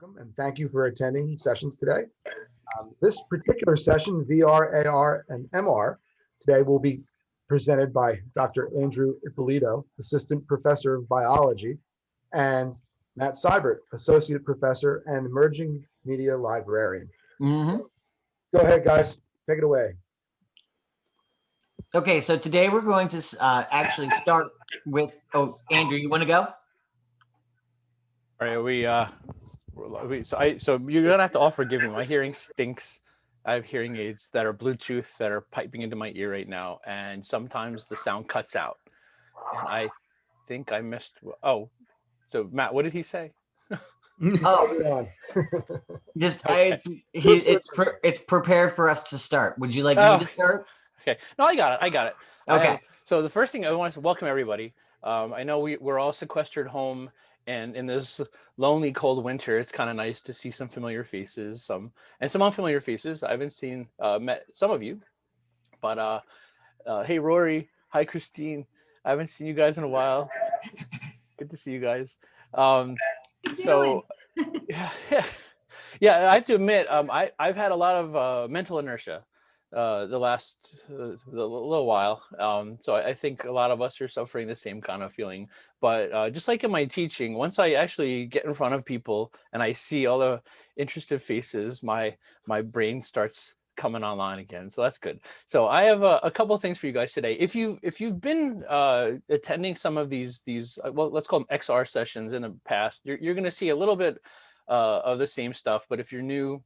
Welcome and thank you for attending sessions today. This particular session, VR, AR, and MR, today will be presented by Dr. Andrew Ippolito, Assistant Professor of Biology, and Matt Seibert, Associate Professor and Emerging Media Librarian. So, go ahead, guys, take it away. Okay, so today we're going to actually start with, Andrew, you want to go? All right, so you're gonna have to all forgive me. My hearing stinks. I have hearing aids that are Bluetooth that are piping into my ear right now, and sometimes the sound cuts out. And I think I missed. Oh, so Matt, what did he say? Oh, it's prepared for us to start. Would you like me to start? Okay, no, I got it. Okay. So the first thing I want to welcome everybody. I know we're all sequestered home, and in this lonely, cold winter, it's kind of nice to see some familiar faces, some unfamiliar faces. I haven't met some of you, but hey, Rory, hi, Christine. I haven't seen you guys in a while. Good to see you guys. So yeah, I have to admit, I've had a lot of mental inertia the last little while. So I think a lot of us are suffering the same kind of feeling. But just like in my teaching, once I actually get in front of people and I see all the interested faces, my brain starts coming online again. So that's good. So I have a couple of things for you guys today. If you've been attending some of these well, let's call them XR sessions in the past, you're going to see a little bit of the same stuff. But if you're new,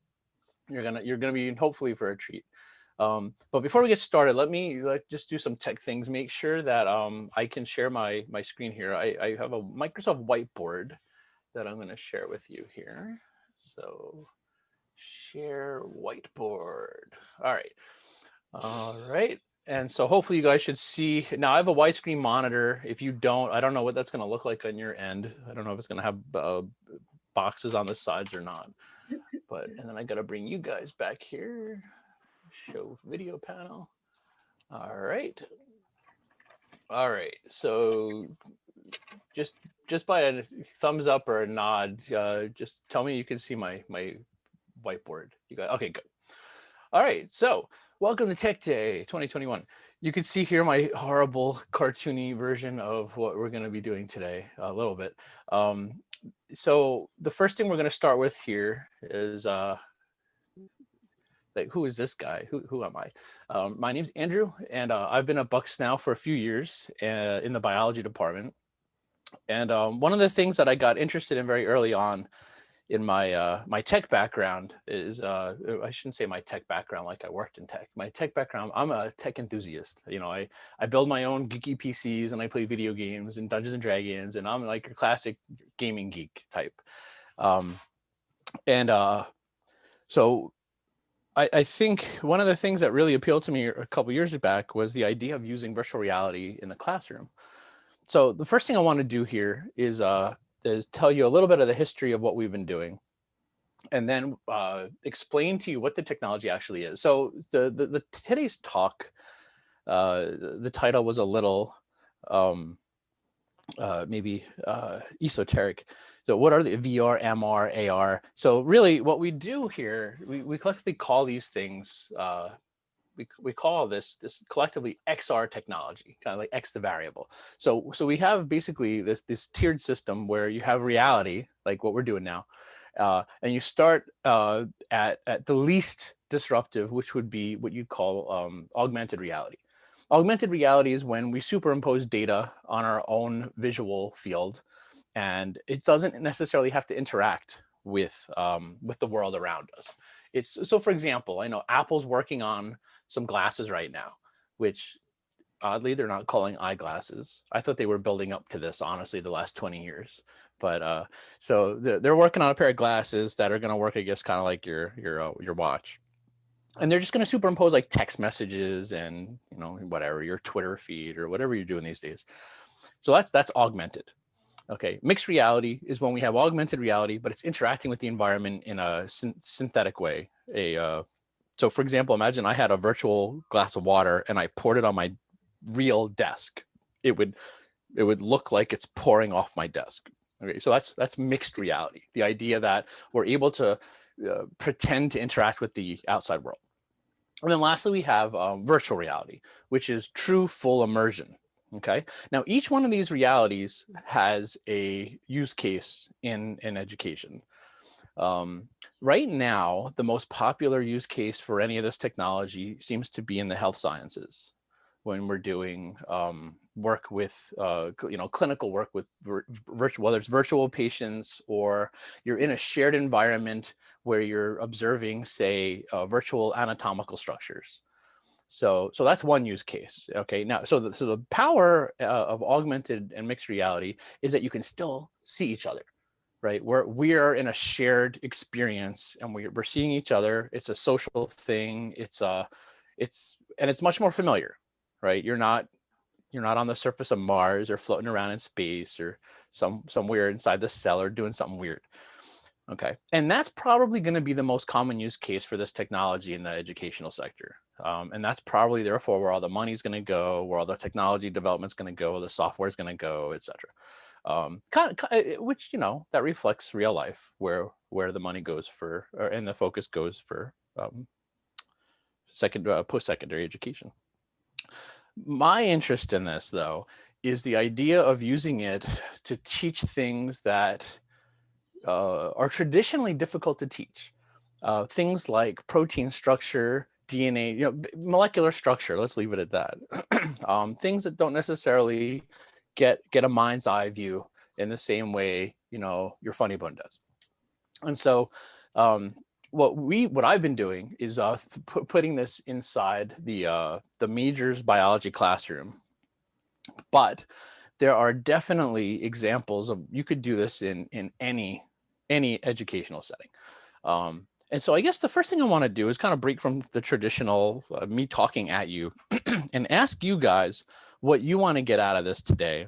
you're gonna be hopefully for a treat. But before we get started, let me just do some tech things. Make sure that I can share my screen here. I have a Microsoft Whiteboard that I'm going to share with you here. So share Whiteboard. All right. And so hopefully you guys should see. Now I have a widescreen monitor. If you don't, I don't know what that's going to look like on your end. I don't know if it's going to have boxes on the sides or not. And then I got to bring you guys back here. Show video panel. All right. So just by a thumbs up or a nod, just tell me you can see my whiteboard. You got okay, good. All right. So welcome to Tech Day 2021. You can see here my horrible cartoony version of what we're going to be doing today a little bit. So the first thing we're going to start with here is like, who is this guy? Who am I? My name's Andrew, and I've been at Bucks now for a few years in the biology department. And one of the things that I got interested in very early on in my my tech background is I shouldn't say my tech background like I worked in tech. My tech background, I'm a tech enthusiast. You know, I build my own geeky PCs and I play video games and Dungeons and Dragons, and I'm like a classic gaming geek type. So I think one of the things that really appealed to me a couple years back was the idea of using virtual reality in the classroom. So the first thing I want to do here is tell you a little bit of the history of what we've been doing, and then explain to you what the technology actually is. So the today's talk, the title was a little maybe esoteric. So what are the VR, MR, AR? So really what we do here, we collectively call these things, we call this collectively XR technology, kind of like X the variable. So we have basically this tiered system where you have reality, like what we're doing now, and you start at the least disruptive, which would be what you call augmented reality. Augmented reality is when we superimpose data on our own visual field, and it doesn't necessarily have to interact with the world around us. So for example, I know Apple's working on some glasses right now, which oddly they're not calling eyeglasses. I thought they were building up to this, honestly, the last 20 years. But so they're working on a pair of glasses that are going to work, I guess, kind of like your watch. And they're just going to superimpose like text messages and, you know, whatever, your Twitter feed or whatever you're doing these days. So that's augmented. Okay, mixed reality is when we have augmented reality, but it's interacting with the environment in a synthetic way. So for example, imagine I had a virtual glass of water and I poured it on my real desk. It would look like it's pouring off my desk. Okay, so that's mixed reality. The idea that we're able to pretend to interact with the outside world. And then lastly, we have virtual reality, which is true full immersion. Okay. Now, each one of these realities has a use case in education. Right now, the most popular use case for any of this technology seems to be in the health sciences, when we're doing work with, clinical work with virtual, whether it's virtual patients or you're in a shared environment where you're observing, say, virtual anatomical structures. So that's one use case. Okay, now, so the power of augmented and mixed reality is that you can still see each other, right? We are in a shared experience and we're seeing each other. It's a social thing. It's much more familiar, right? You're not on the surface of Mars or floating around in space or somewhere inside the cell or doing something weird. Okay, and that's probably going to be the most common use case for this technology in the educational sector. And that's probably therefore where all the money's going to go, where all the technology development's going to go, the software is going to go, et cetera. Which, that reflects real life, where the money goes for, and the focus goes for post-secondary education. My interest in this, though, is the idea of using it to teach things that are traditionally difficult to teach. Things like protein structure, DNA, molecular structure, let's leave it at that. Things that don't necessarily get a mind's eye view in the same way, your funny bone does. And so what I've been doing is putting this inside the majors biology classroom. But there are definitely examples of, you could do this in any educational setting. And so I guess the first thing I want to do is kind of break from the traditional me talking at you and ask you guys what you want to get out of this today.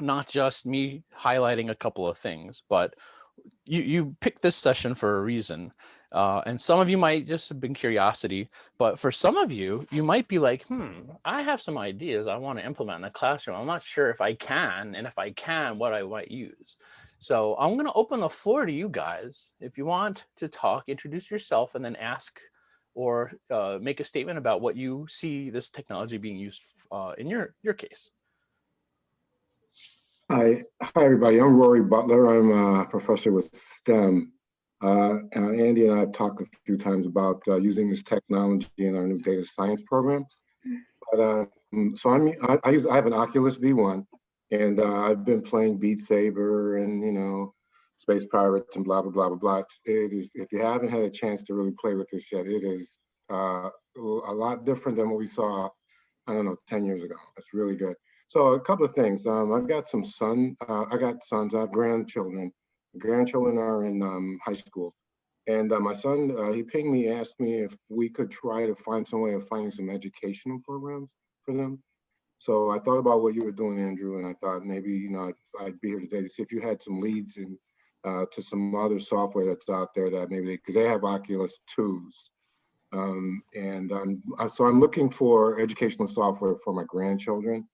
Not just me highlighting a couple of things, but you picked this session for a reason. And some of you might just have been curiosity, but for some of you, you might be like, I have some ideas I want to implement in the classroom. I'm not sure if I can, and if I can, what I might use. So I'm going to open the floor to you guys. If you want to talk, introduce yourself, and then ask or make a statement about what you see this technology being used in your case. Hi, everybody. I'm Rory Butler. I'm a professor with STEM. Andy and I have talked a few times about using this technology in our new data science program. But, so I have an Oculus V1, and I've been playing Beat Saber and Space Pirates and blah blah blah blah blah. It is, if you haven't had a chance to really play with this yet, it is a lot different than what we saw, 10 years ago. It's really good. So a couple of things. I've got some sons. I have grandchildren. The grandchildren are in high school. And my son, he pinged me, asked me if we could try to find some way of finding some educational programs for them. So I thought about what you were doing, Andrew, and I thought maybe, I'd be here today to see if you had some leads in, to some other software that's out there that maybe, because they have Oculus 2s. So I'm looking for educational software for my grandchildren.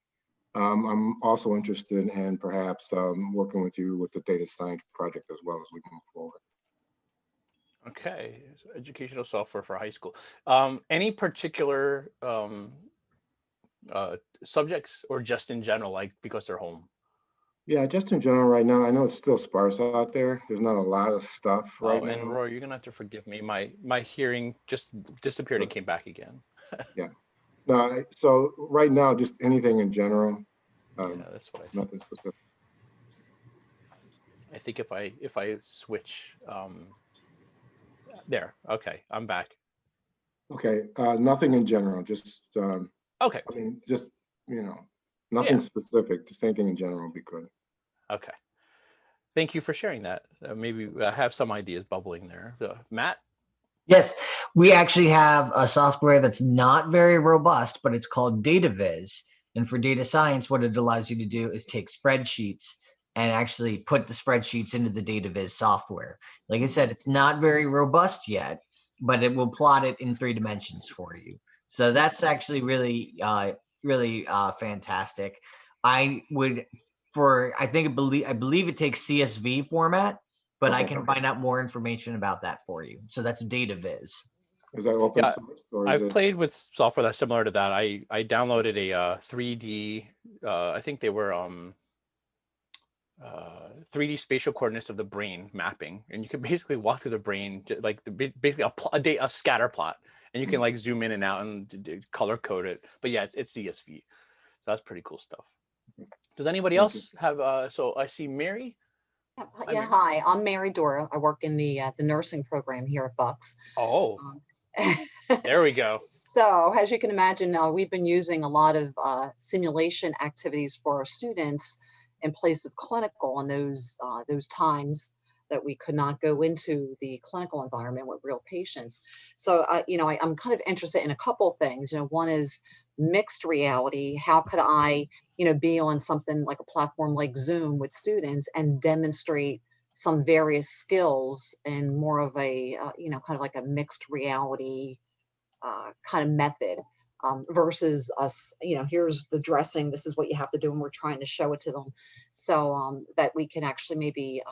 I'm also interested in perhaps working with you with the data science project as well as we move forward. Okay, so educational software for high school. Any particular subjects, or just in general, like because they're home? Yeah, just in general right now. I know it's still sparse out there. There's not a lot of stuff right now. And Roy, you're gonna have to forgive me. My hearing just disappeared and came back again. Yeah. No, so right now, just anything in general. Yeah, that's what I think. Nothing specific. I think if I switch, there. Okay, I'm back. Okay, nothing in general. Just okay. I mean, just nothing specific. Just thinking in general would be good. Okay. Thank you for sharing that. Maybe I have some ideas bubbling there. Matt? Yes, we actually have a software that's not very robust, but it's called DataViz. And for data science, what it allows you to do is take spreadsheets and actually put the spreadsheets into the DataViz software. Like I said, it's not very robust yet, but it will plot it in 3 dimensions for you. So that's actually really, really fantastic. I would for, I believe it takes CSV format, but I Okay. can find out more information about that for you. So that's data viz. Is that open Yeah, source or is I've it? played with software that's similar to that. I downloaded a 3D, I think they were 3D spatial coordinates of the brain mapping, and you can basically walk through the brain like basically a scatter plot, and you can like zoom in and out and color code it. But yeah, it's CSV, so that's pretty cool stuff. Does anybody Thank you. else have? So I see Mary. Yeah, hi, I'm Mary Dora. I work in the nursing program here at Bucks. Oh, Um, there we go. So as you can imagine, we've been using a lot of simulation activities for our students in place of clinical in those times that we could not go into the clinical environment with real patients. So, I'm kind of interested in a couple things. One is mixed reality. How could I, be on something like a platform like Zoom with students and demonstrate some various skills in more of a, kind of like a mixed reality kind of method versus us, here's the dressing, this is what you have to do, and we're trying to show it to them. So that we can actually maybe,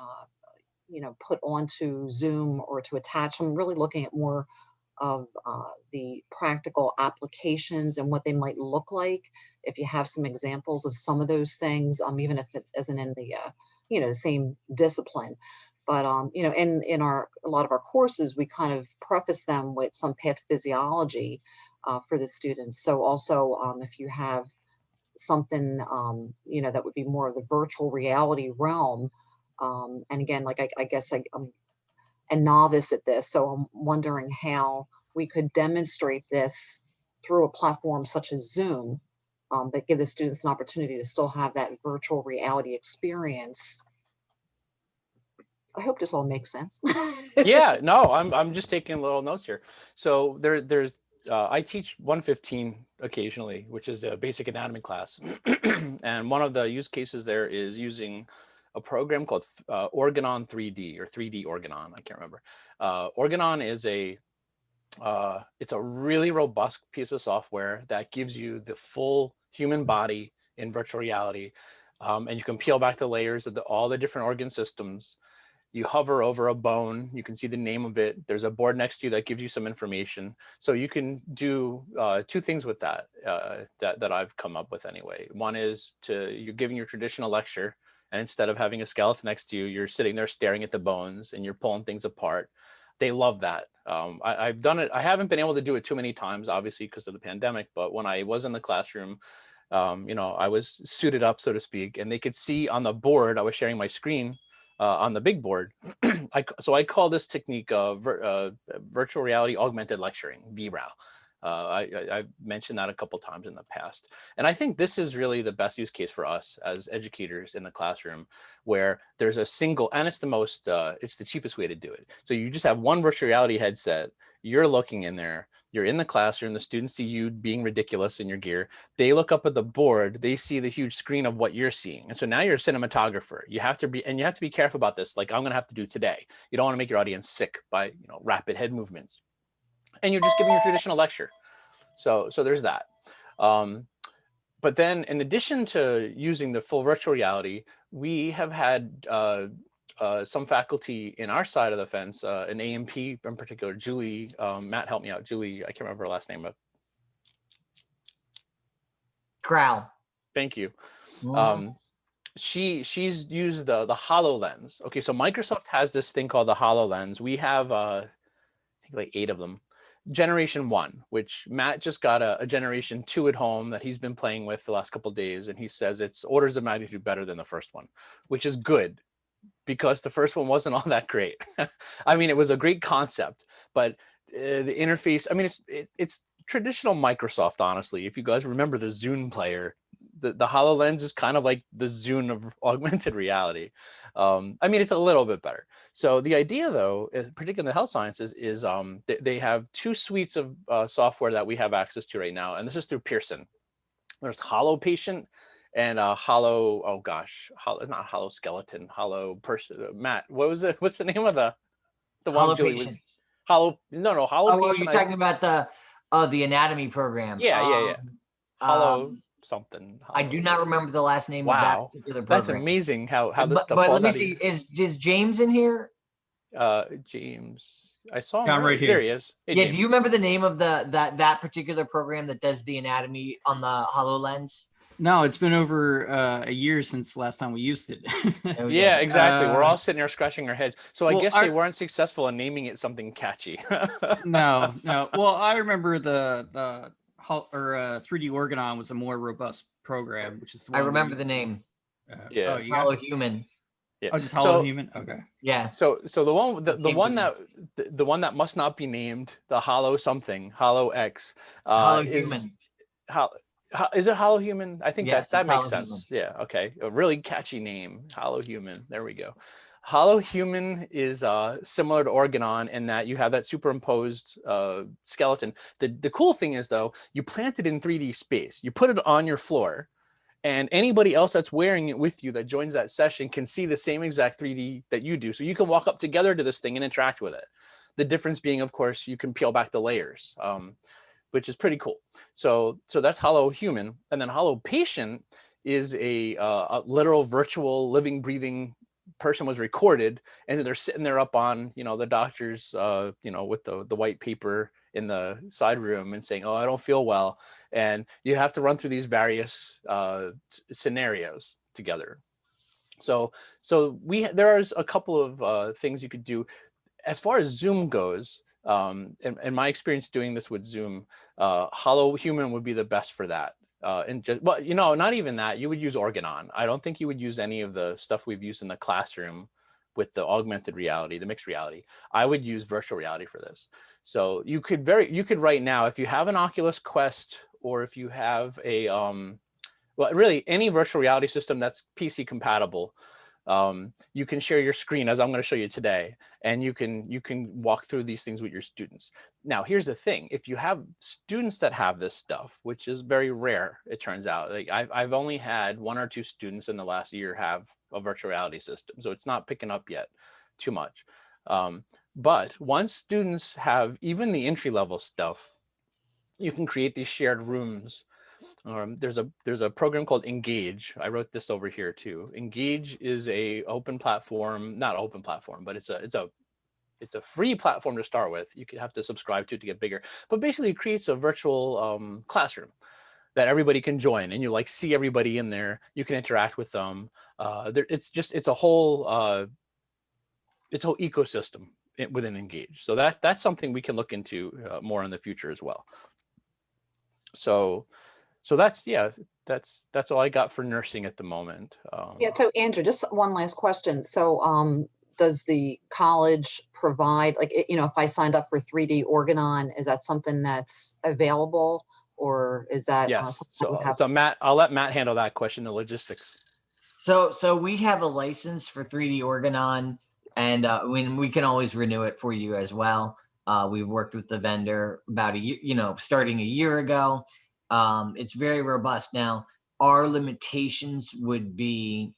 put onto Zoom or to attach. I'm really looking at more of the practical applications and what they might look like. If you have some examples of some of those things, even if it isn't in the, same discipline. But, in a lot of our courses, we kind of preface them with some pathophysiology for the students. So also, if you have something, that would be more of the virtual reality realm. And again, like I guess I'm a novice at this, so I'm wondering how we could demonstrate this through a platform such as Zoom, but give the students an opportunity to still have that virtual reality experience. I hope this all makes sense. Yeah, no, I'm just taking little notes here. So there's I teach 115 occasionally, which is a basic anatomy class, and one of the use cases there is using a program called Organon 3D or 3D Organon. I can't remember. Organon is it's a really robust piece of software that gives you the full human body in virtual reality, and you can peel back the layers of all the different organ systems. You hover over a bone, you can see the name of it. There's a board next to you that gives you some information. So you can do two things with that, that I've come up with anyway. One is you're giving your traditional lecture, and instead of having a skeleton next to you, you're sitting there staring at the bones and you're pulling things apart. They love that. I've done it. I haven't been able to do it too many times, obviously, because of the pandemic. But when I was in the classroom, I was suited up, so to speak, and they could see on the board, I was sharing my screen on the big board. So I call this technique virtual reality augmented lecturing, VRAL. I've mentioned that a couple times in the past. And I think this is really the best use case for us as educators in the classroom, where there's a single, and it's the cheapest way to do it. So you just have one virtual reality headset, you're looking in there, you're in the classroom, the students see you being ridiculous in your gear. They look up at the board, they see the huge screen of what you're seeing. And so now you're a cinematographer. You have to be careful about this, like I'm gonna have to do today. You don't wanna make your audience sick by rapid head movements. And you're just giving your traditional lecture. So there's that. But then in addition to using the full virtual reality, we have had some faculty in our side of the fence, an AMP in particular, Julie, Matt, help me out. Julie, I can't remember her last name, but Crow. thank you. She's used the HoloLens. Okay, so Microsoft has this thing called the HoloLens. We have I think like 8 of them. Generation 1, which Matt just got a generation 2 at home that he's been playing with the last couple of days, and he says it's orders of magnitude better than the first one, which is good because the first one wasn't all that great. I mean, it was a great concept, but the interface, I mean, it's traditional Microsoft, honestly. If you guys remember the Zune player, the HoloLens is kind of like the Zune of augmented reality. I mean, it's a little bit better. So the idea, though, particularly in the health sciences, is they have 2 suites of software that we have access to right now, and this is through Pearson. There's Holo Patient and Holo, oh gosh, not Holo Skeleton, Holo Person. Matt, what was it? What's the name of the one Julie was? Holo, no, Holo Patient. You're talking about the anatomy program. Yeah. Holo something. I do not remember the last name of Wow, that particular that's program. amazing how this stuff But falls let me out see, of is James in here? James. I saw him. Yeah, I'm right There here. he is. Hey, Yeah, James. do you remember the name of that particular program that does the anatomy on the HoloLens? No, it's been over a year since the last time we used it. Oh, Yeah, exactly. We're Uh, all sitting there scratching our heads. So I well, guess they weren't successful in naming it something catchy. No. Well, I remember the 3D Organon was a more robust program, which is the I one remember the name. Yeah. Oh, you got Hollow it? Human. Yeah. Oh, just Hollow Human. Okay. Yeah. So the one the one that must not be named, the Hollow something, Hollow X, Hollow is Human. how is it Hollow Human? I think Yes, that it's makes Hollow sense. Yeah. Okay. A really catchy name, Hollow Human. There we go. Hollow Human is similar to Organon in that you have that superimposed skeleton. The cool thing is though, you plant it in 3D space. You put it on your floor, and anybody else that's wearing it with you that joins that session can see the same exact 3D that you do. So you can walk up together to this thing and interact with it. The difference being, of course, you can peel back the layers, which is pretty cool. So that's Hollow Human. And then Hollow Patient is a literal virtual living, breathing person was recorded, and they're sitting there up on, the doctor's, with the white paper in the side room and saying, oh, I don't feel well. And you have to run through these various scenarios together. So there's a couple of things you could do. As far as Zoom goes, in my experience doing this with Zoom, Hollow Human would be the best for that. Not even that. You would use Organon. I don't think you would use any of the stuff we've used in the classroom with the augmented reality, the mixed reality. I would use virtual reality for this. So you could right now, if you have an Oculus Quest, or if you have a really any virtual reality system that's PC compatible, you can share your screen, as I'm going to show you today, and you can walk through these things with your students. Now, here's the thing: if you have students that have this stuff, which is very rare, it turns out. Like I've only had 1 or 2 students in the last year have a virtual reality system, so it's not picking up yet too much. But once students have even the entry-level stuff, you can create these shared rooms. There's a program called Engage. I wrote this over here too. Engage is a open platform, not open platform, but it's a free platform to start with. You could have to subscribe to get bigger, but basically it creates a virtual classroom that everybody can join, and you see everybody in there. You can interact with them. It's a whole ecosystem within Engage. So that's something we can look into more in the future as well. So that's all I got for nursing at the moment. Yeah, so Andrew, just one last question. So does the college provide, if I signed up for 3D Organon, is that something that's available, or is that yes? something I would So Matt, I'll let Matt handle that question, the logistics. So we have a license for 3D Organon, and we can always renew it for you as well. We've worked with the vendor about a year, starting a year ago. It's very robust. Now, our limitations would be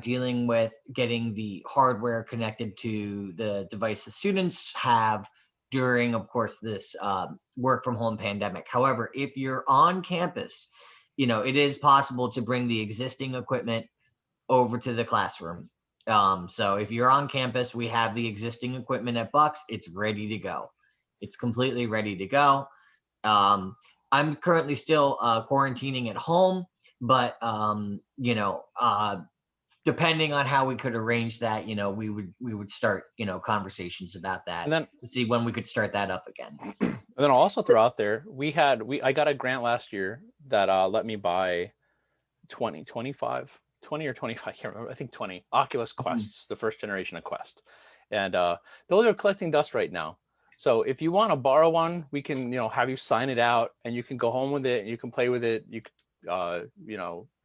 dealing with getting the hardware connected to the device the students have during, of course, this work from home pandemic. However, if you're on campus, it is possible to bring the existing equipment over to the classroom. So if you're on campus, we have the existing equipment at Bucks. It's ready to go. It's completely ready to go. I'm currently still quarantining at home, but depending on how we could arrange that, we would start, conversations about that, And then to see when we could start that up again. And then I'll also throw out there, I got a grant last year that let me buy 20 or 25, I can't remember, I think 20 Oculus Quests, the first generation of Quest. And those are collecting dust right now. So if you want to borrow one, we can, have you sign it out, and you can go home with it, and you can play with it. You could,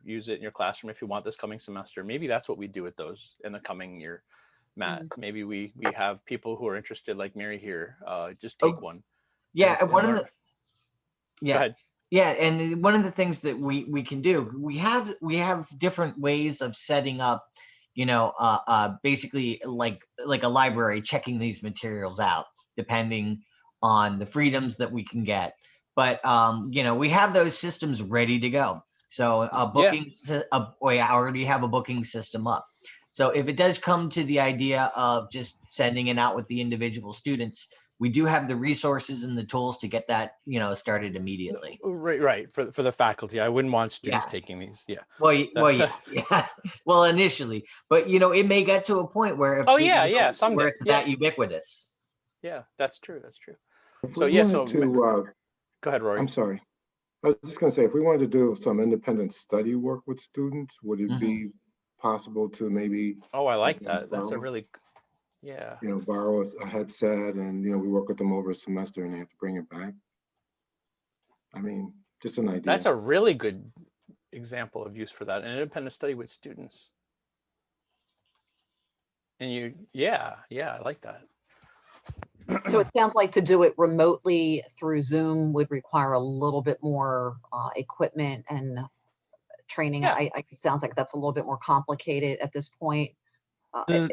use it in your classroom if you want this coming semester. Maybe that's what we do with those in the coming year, Matt. Maybe we have people who are interested, like Mary here, just take one. Yeah, and one of learn. the Go ahead. Yeah, and one of the things that we can do, we have different ways of setting up, basically like a library, checking these materials out, depending on the freedoms that we can get. But we have those systems ready to go. So a booking, we already have a booking system up. So if it does come to the idea of just sending it out with the individual students, we do have the resources and the tools to get that, started immediately. Right. For the faculty, I wouldn't want students taking these. Yeah. Well, yeah. Well, initially, but it may get to a point where if someday. Where it's that ubiquitous. Yeah, that's true. If So we yeah, wanted to, go ahead, Rory. I'm sorry. I was just going to say, if we wanted to do some independent study work with students, would it be possible to maybe? Oh, I like that. That's a really, borrow a headset and, we work with them over a semester and they have to bring it back. I mean, just an idea. That's a really good example of use for that. An independent study with students. And I like that. So it sounds like to do it remotely through Zoom would require a little bit more equipment and training. Yeah. It sounds like that's a little bit more complicated at this point. The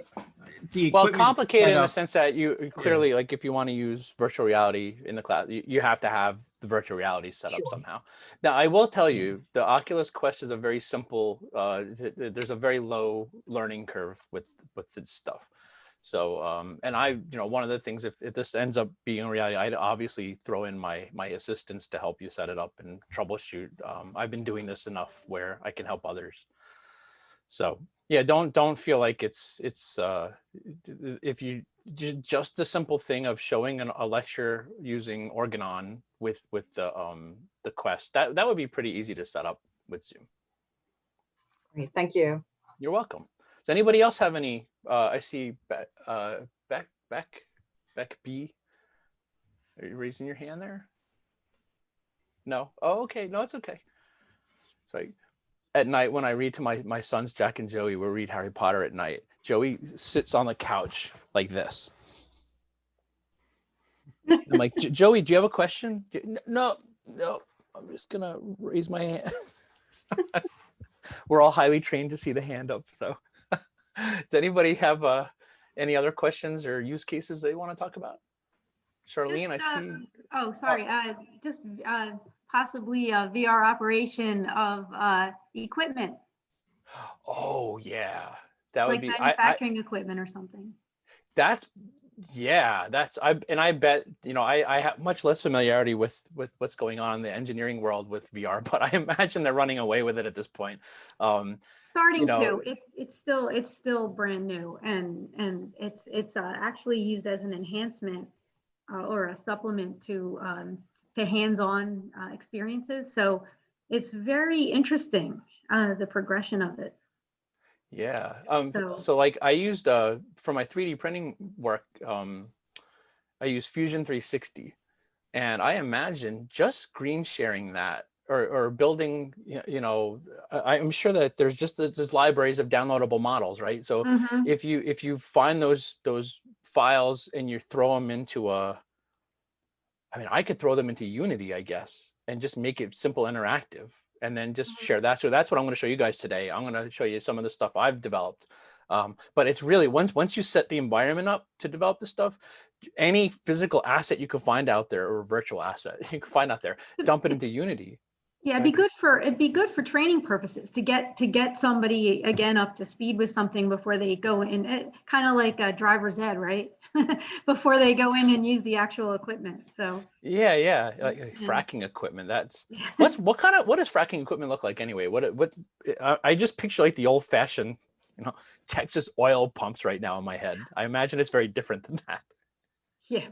complicated in the sense that you clearly, like if you want to use virtual reality in the class, you have to have the virtual reality set up somehow. Now, I will tell you, the Oculus Quest is a very simple, there's a very low learning curve with this stuff. So, and one of the things, if this ends up being a reality, I'd obviously throw in my assistants to help you set it up and troubleshoot. I've been doing this enough where I can help others. So yeah, don't feel like it's if you just the simple thing of showing a lecture using Organon with the Quest, that would be pretty easy to set up with Zoom. Great, thank you. You're welcome. Does anybody else have any? I see Beck B. Are you raising your hand there? No. Oh, okay. No, it's okay. Sorry. At night when I read to my sons Jack and Joey, we'll read Harry Potter at night. Joey sits on the couch like this. I'm like, Joey, do you have a question? No. I'm just gonna raise my hand. We're all highly trained to see the hand up. So, does anybody have any other questions or use cases they want to talk about? Charlene, I see. Oh, sorry. Just possibly a VR operation of equipment. Oh yeah, that would like be manufacturing equipment or something. I bet I have much less familiarity with what's going on in the engineering world with VR, but I imagine they're running away with it at this point. Starting to, it's still brand new, and it's actually used as an enhancement or a supplement to hands-on experiences. So it's very interesting, the progression of it. Yeah. So like I used for my 3D printing work, I used Fusion 360, and I imagine just screen sharing that or building, I'm sure that there's libraries of downloadable models, right? So if you find those files and you throw them into I could throw them into Unity, I guess, and just make it simple interactive and then just share that. So that's what I'm going to show you guys today. I'm going to show you some of the stuff I've developed. But it's really, once you set the environment up to develop this stuff, any physical asset you can find out there or virtual asset you can find out there, dump it into Unity. Yeah, it'd be good for training purposes to get somebody again up to speed with something before they go in, kind of like a driver's ed, right? Before they go in and use the actual equipment. So yeah, like fracking equipment. That's what does fracking equipment look like anyway? What I just picture like the old-fashioned, Texas oil pumps right now in my head. I imagine it's very different than that. Yeah.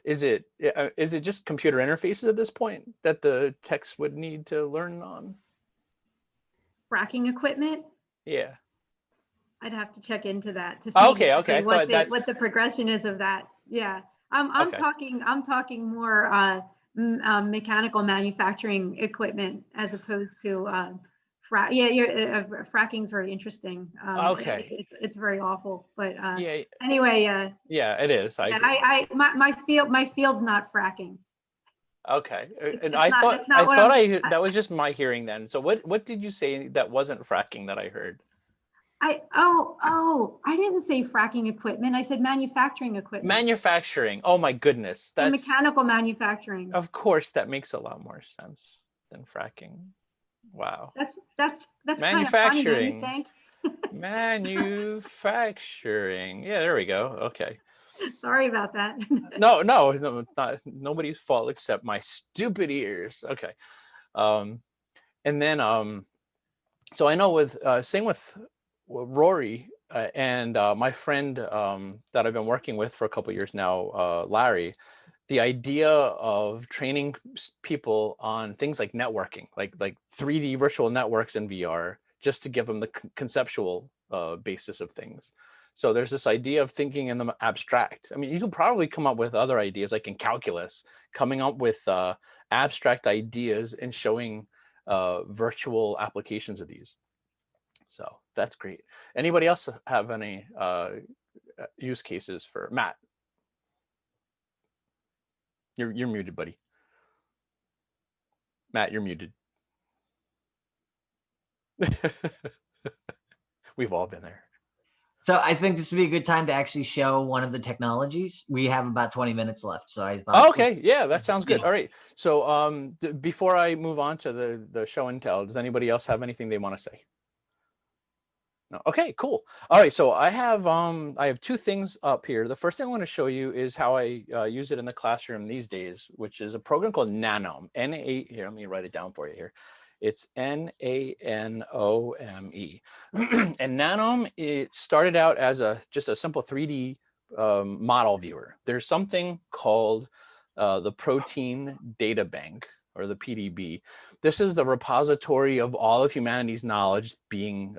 Is it just computer interfaces at this point that the techs would need to learn on? Fracking equipment? Yeah. I'd have to check into that to see okay. what the progression is of that. Yeah. I'm talking more mechanical manufacturing equipment as opposed to fracking is very interesing. It's very awful, but anyway. Yeah, it is. My field's not fracking. Okay, and that was just my hearing then. So what did you say that wasn't fracking that I heard? I didn't say fracking equipment. I said manufacturing equipment. Manufacturing. Oh my goodness, that's mechanical manufacturing. Of course, that makes a lot more sense. than fracking. Wow. That's kind of funny, don't you Manufacturing. think? Manufacturing. Yeah, there we go. Okay. Sorry about that. No, it's not nobody's fault except my stupid ears. Okay. And then so I know with same with Rory and my friend that I've been working with for a couple of years now, Larry, the idea of training people on things like networking, like 3D virtual networks in VR, just to give them the conceptual basis of things. So there's this idea of thinking in the abstract. I mean, you could probably come up with other ideas, like in calculus, coming up with abstract ideas and showing virtual applications of these. So that's great. Anybody else have any use cases for Matt? You're muted, buddy. Matt, you're muted. We've all been there. So I think this would be a good time to actually show one of the technologies. We have about 20 minutes left, so I thought. Oh, okay, yeah, that sounds good. All right. So before I move on to the show and tell, does anybody else have anything they want to say? No. Okay, cool. All right, so I have two things up here. The first thing I want to show you is how I use it in the classroom these days, which is a program called Nano. Here, let me write it down for you here. It's Nanome. And Nano, it started out as just a simple 3D model viewer. There's something called the Protein Data Bank, or the PDB. This is the repository of all of humanity's knowledge, being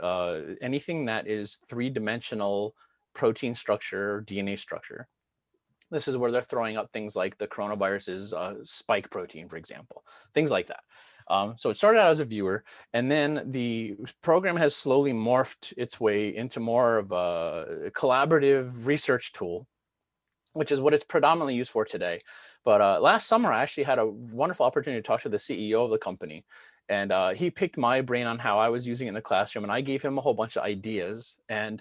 anything that is three-dimensional protein structure, or DNA structure. This is where they're throwing up things like the coronavirus's spike protein, for example, things like that. So it started out as a viewer, and then the program has slowly morphed its way into more of a collaborative research tool, which is what it's predominantly used for today. But last summer, I actually had a wonderful opportunity to talk to the CEO of the company. And he picked my brain on how I was using it in the classroom. And I gave him a whole bunch of ideas. And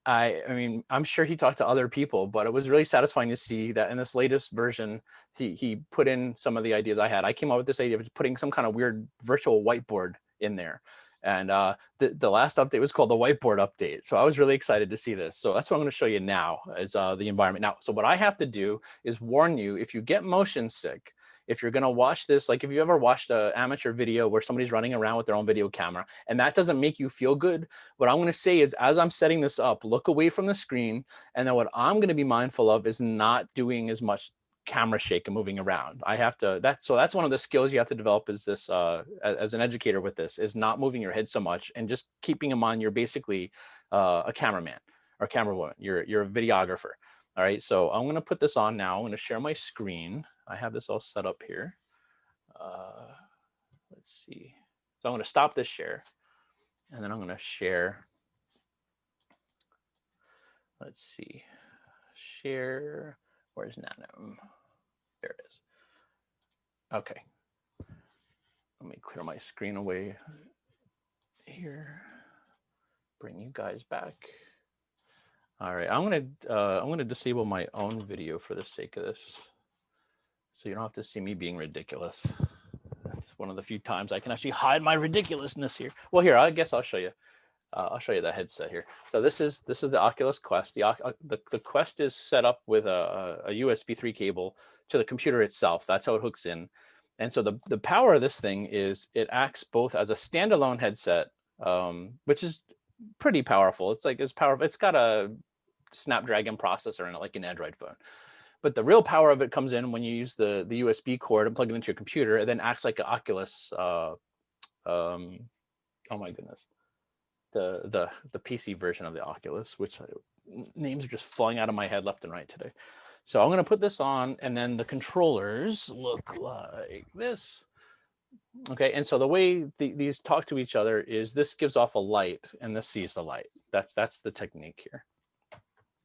I mean, I'm sure he talked to other people, but it was really satisfying to see that in this latest version, he put in some of the ideas I had. I came up with this idea of putting some kind of weird virtual whiteboard in there. And the last update was called the Whiteboard update. So I was really excited to see this. So that's what I'm going to show you now is the environment. Now, so what I have to do is warn you, if you get motion sick, if you're going to watch this, like if you ever watched an amateur video where somebody's running around with their own video camera and that doesn't make you feel good, what I'm going to say is, as I'm setting this up, look away from the screen. And then what I'm going to be mindful of is not doing as much camera shake and moving around. I have to, that's one of the skills you have to develop is this, as an educator with this, is not moving your head so much and just keeping in mind you're basically a cameraman or camerawoman. You're a videographer. All right, so I'm going to put this on now. I'm going to share my screen. I have this all set up here. Let's see. So I'm going to stop this share, and then I'm going to share. Let's see. Share. Where's Nano? There it is. Okay. Let me clear my screen away here. Bring you guys back. All right, I'm gonna disable my own video for the sake of this, so you don't have to see me being ridiculous. That's one of the few times I can actually hide my ridiculousness here. Well, here, I guess I'll show you. I'll show you the headset here. So this is the Oculus Quest. The Quest is set up with a USB 3 cable to the computer itself. That's how it hooks in. And so the power of this thing is it acts both as a standalone headset, which is pretty powerful. It's powerful. It's got a Snapdragon processor in it, like an Android phone. But the real power of it comes in when you use the USB cord and plug it into your computer. It then acts like an Oculus. Oh my goodness. The PC version of the Oculus, which names are just flying out of my head left and right today. So I'm going to put this on, and then the controllers look like this. Okay, and so the way these talk to each other is this gives off a light, and this sees the light. That's the technique here.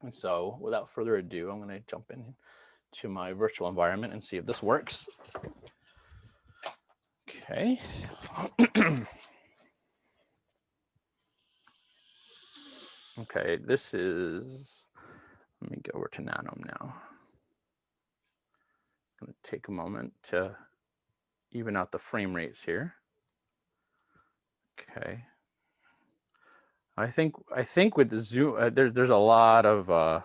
And so without further ado, I'm going to jump in to my virtual environment and see if this works. Okay. Okay, this is, let me go over to Nano now. I'm going to take a moment to even out the frame rates here. Okay. I think with the zoom, there's a lot of the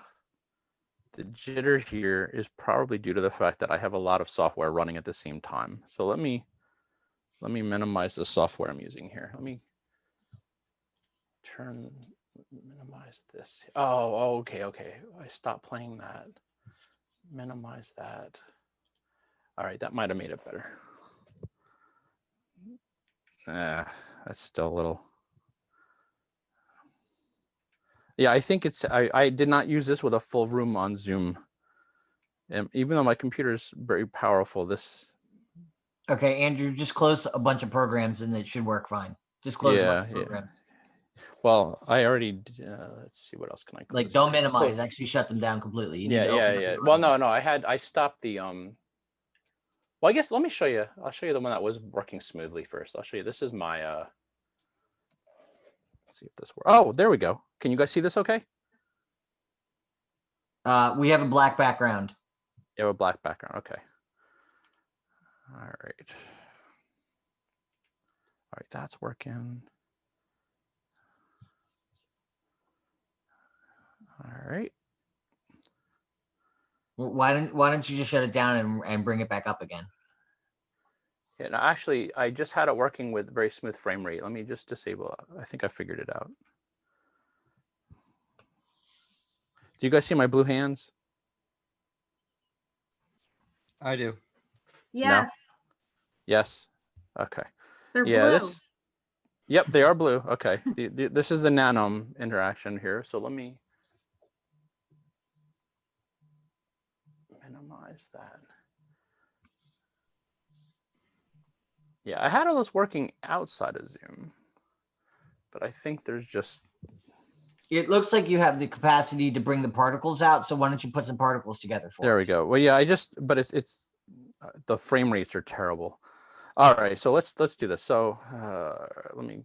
jitter here is probably due to the fact that I have a lot of software running at the same time. So let me minimize the software I'm using here. Let me minimize this. Oh, okay. I stopped playing that. Minimize that. All right, that might have made it better. That's still a little. Yeah, I think it's, I did not use this with a full room on Zoom. And even though my computer is very powerful, this. Okay, Andrew, just close a bunch of programs and it should work fine. Just close a bunch of programs. Well, I already, let's see, what else can I close? Like, don't minimize, actually shut them down completely. You need to open up the Well, no, I stopped the, well, I guess, let me show you. I'll show you the one that was working smoothly first. I'll show you, this is my, let's see if this works. Oh, there we go. Can you guys see this okay? We have a black background. You have a black background, okay. All right. All right, that's working. All right. Why don't you just shut it down and bring it back up again? Yeah, no, actually, I just had it working with very smooth frame rate. Let me just disable it. I think I figured it out. Do you guys see my blue hands? I do. Yes. No? Yes. Okay. They're Yeah. blue. Yep, they are blue. Okay. This is the Nano Interaction here. So let me minimize that. Yeah, I had all this working outside of Zoom, but I think there's just. It looks like you have the capacity to bring the particles out. So why don't you put some particles together for us? There we go. Well, yeah, but it's the frame rates are terrible. All right, so let's do this. So let me.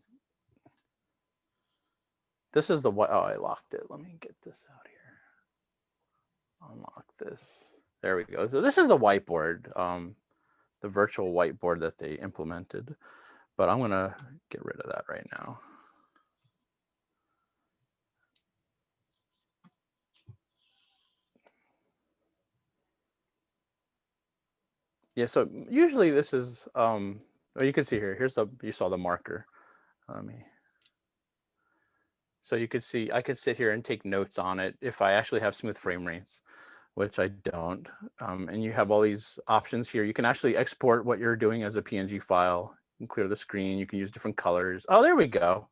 This is the what? Oh, I locked it. Let me get this out here. Unlock this. There we go. So this is the whiteboard, the virtual whiteboard that they implemented, but I'm gonna get rid of that right now. Yeah, so usually this is, well, you can see here, you saw the marker. So you could see, I could sit here and take notes on it if I actually have smooth frame rates, which I don't. And you have all these options here. You can actually export what you're doing as a PNG file. You can clear the screen. You can use different colors. Oh, there we go.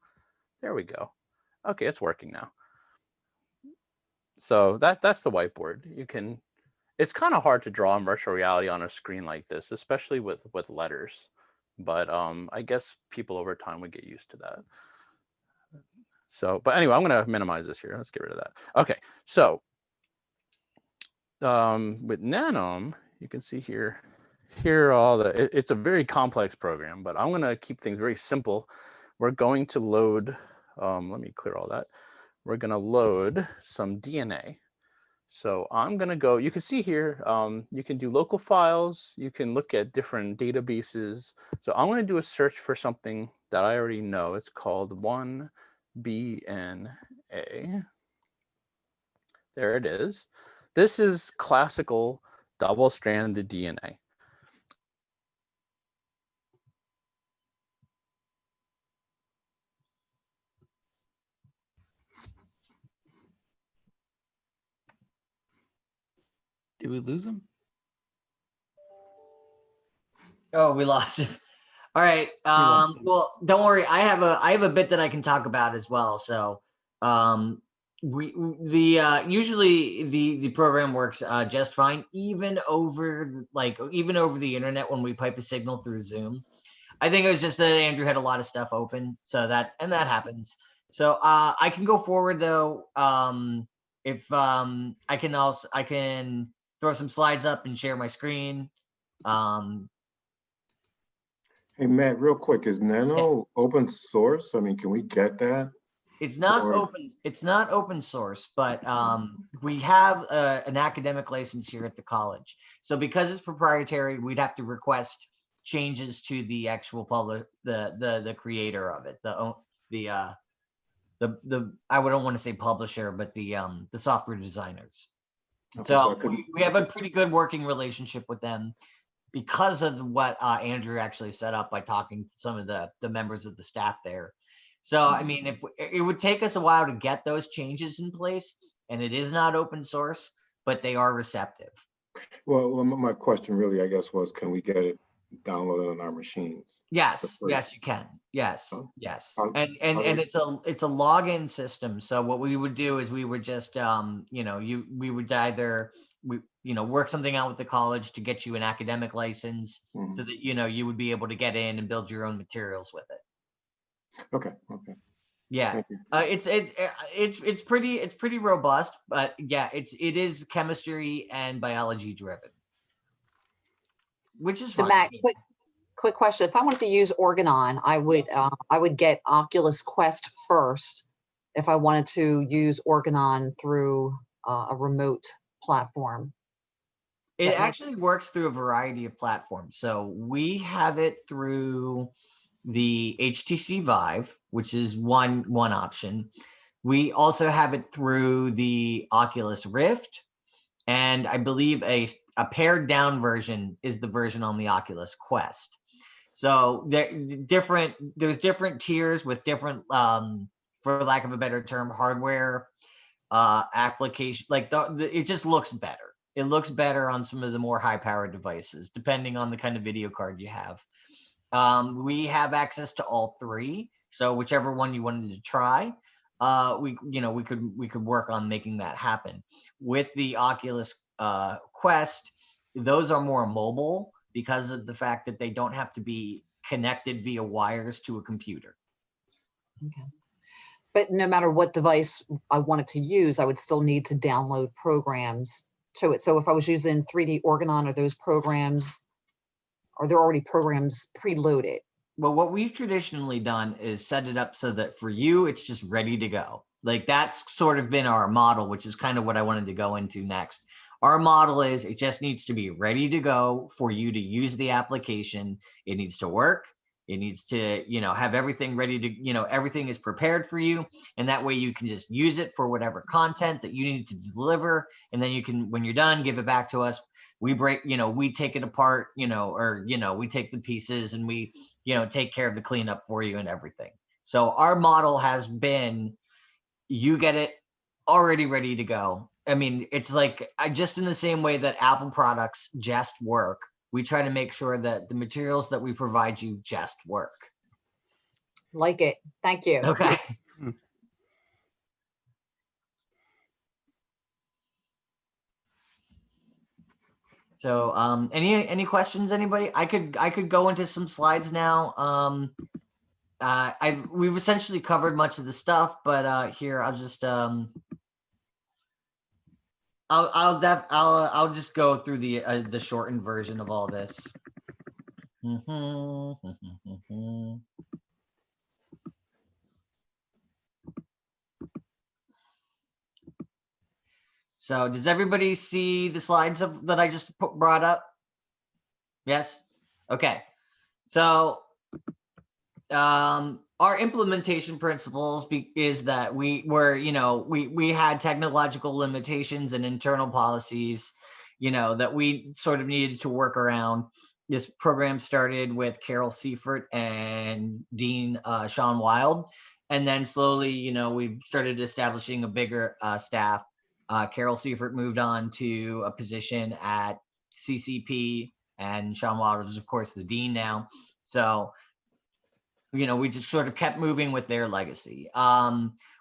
There we go. Okay, it's working now. So that's the whiteboard. You can. It's kind of hard to draw in virtual reality on a screen like this, especially with letters. But I guess people over time would get used to that. So, but anyway, I'm going to minimize this here. Let's get rid of that. Okay, so with Nano, you can see here all the, it's a very complex program, but I'm going to keep things very simple. We're going to load, let me clear all that. We're going to load some DNA. So I'm going to go, you can see here, you can do local files, you can look at different databases. So I'm going to do a search for something that I already know. It's called 1BNA. There it is. This is classical double-stranded DNA. Did we lose him? Oh, we lost him. All right. Well, don't worry. I have a bit that I can talk about as well. So, usually the program works just fine, even over the internet when we pipe a signal through Zoom. I think it was just that Andrew had a lot of stuff open, so that happens. So I can go forward though. If I can throw some slides up and share my screen. Hey, Matt, real quick, is Nano open source? I mean, can we get that? It's not open. It's not open source, but we have an academic license here at the college. So because it's proprietary, we'd have to request changes to the actual the creator of it, the I don't want to say publisher, but the software designers. Okay, So we have a pretty good working relationship with them because of what Andrew actually set up by talking to some of the members of the staff there. So, I mean, if it would take us a while to get those changes in place, and it is not open source, but they are receptive. Well, my question really, I guess, was, can we get it downloaded on our machines? Yes, yes, you can. Yes, Oh, yes. how- And how do it's a login system. So what we would do is we would just we would either work something out with the college to get you an academic license Mhm. so that you would be able to get in and build your own materials with it. Okay. Yeah. Thank you. It's pretty robust, but yeah, it is chemistry and biology driven, which is So fine. Matt, quick question. If I wanted to use Organon, I would get Oculus Quest first if I wanted to use Organon through a remote platform. It actually works through a variety of platforms. So we have it through the HTC Vive, which is one option. We also have it through the Oculus Rift, and I believe a pared down version is the version on the Oculus Quest. So there's different tiers with different, for lack of a better term, hardware application. Like it just looks better. It looks better on some of the more high-powered devices, depending on the kind of video card you have. We have access to all three, so whichever one you wanted to try, we could work on making that happen. With the Oculus Quest, those are more mobile because of the fact that they don't have to be connected via wires to a computer. Okay. But no matter what device I wanted to use, I would still need to download programs to it. So if I was using 3D Organon, are those programs, are there already programs preloaded? Well, what we've traditionally done is set it up so that for you, it's just ready to go. Like that's sort of been our model, which is kind of what I wanted to go into next. Our model is it just needs to be ready to go for you to use the application. It needs to work. It needs to, have everything ready to, everything is prepared for you. And that way you can just use it for whatever content that you need to deliver. And then you can, when you're done, give it back to us. We break, we take it apart, we take the pieces and we, take care of the cleanup for you and everything. So our model has been, you get it already ready to go. I mean, it's like just in the same way that Apple products just work, we try to make sure that the materials that we provide you just work. Like it. Thank you. Okay. So any questions, anybody? I could go into some slides now. We've essentially covered much of the stuff, but here I'll just I'll just go through the shortened version of all this. So does everybody see the slides that I just brought up? Yes. Okay. So our implementation principles is that we had technological limitations and internal policies, that we sort of needed to work around. This program started with Carol Seifert and Dean Sean Wild, and then slowly, we started establishing a bigger staff. Carol Seifert moved on to a position at CCP, and Sean Wild is, of course, the dean now. So we just sort of kept moving with their legacy.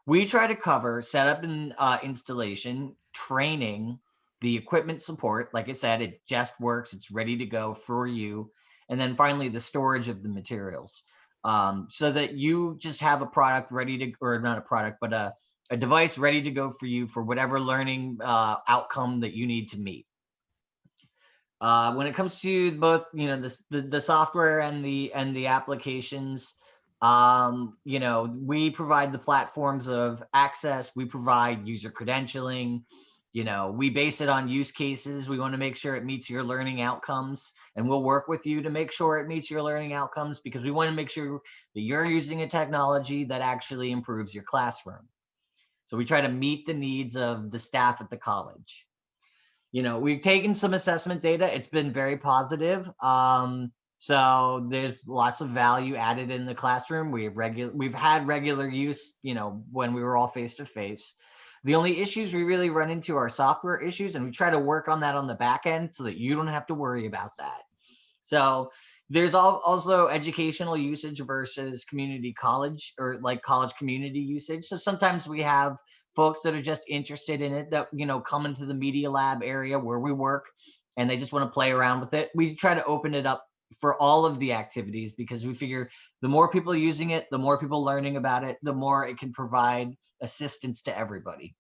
We try to cover setup and installation, training, the equipment support. Like I said, it just works. It's ready to go for you. And then finally, the storage of the materials, so that you just have a product ready to, or not a product, but a device ready to go for you for whatever learning outcome that you need to meet. When it comes to both, the software and the applications, we provide the platforms of access. We provide user credentialing. We base it on use cases. We want to make sure it meets your learning outcomes, and we'll work with you to make sure it meets your learning outcomes, because we want to make sure that you're using a technology that actually improves your classroom. So we try to meet the needs of the staff at the college. We've taken some assessment data. It's been very positive. So there's lots of value added in the classroom. We've had regular use, when we were all face to face. The only issues we really run into are software issues, and we try to work on that on the back end so that you don't have to worry about that. So there's also educational usage versus community college, or like college community usage. So sometimes we have folks that are just interested in it that, come into the media lab area where we work, and they just want to play around with it. We try to open it up for all of the activities, because we figure the more people using it, the more people learning about it, the more it can provide assistance to everybody.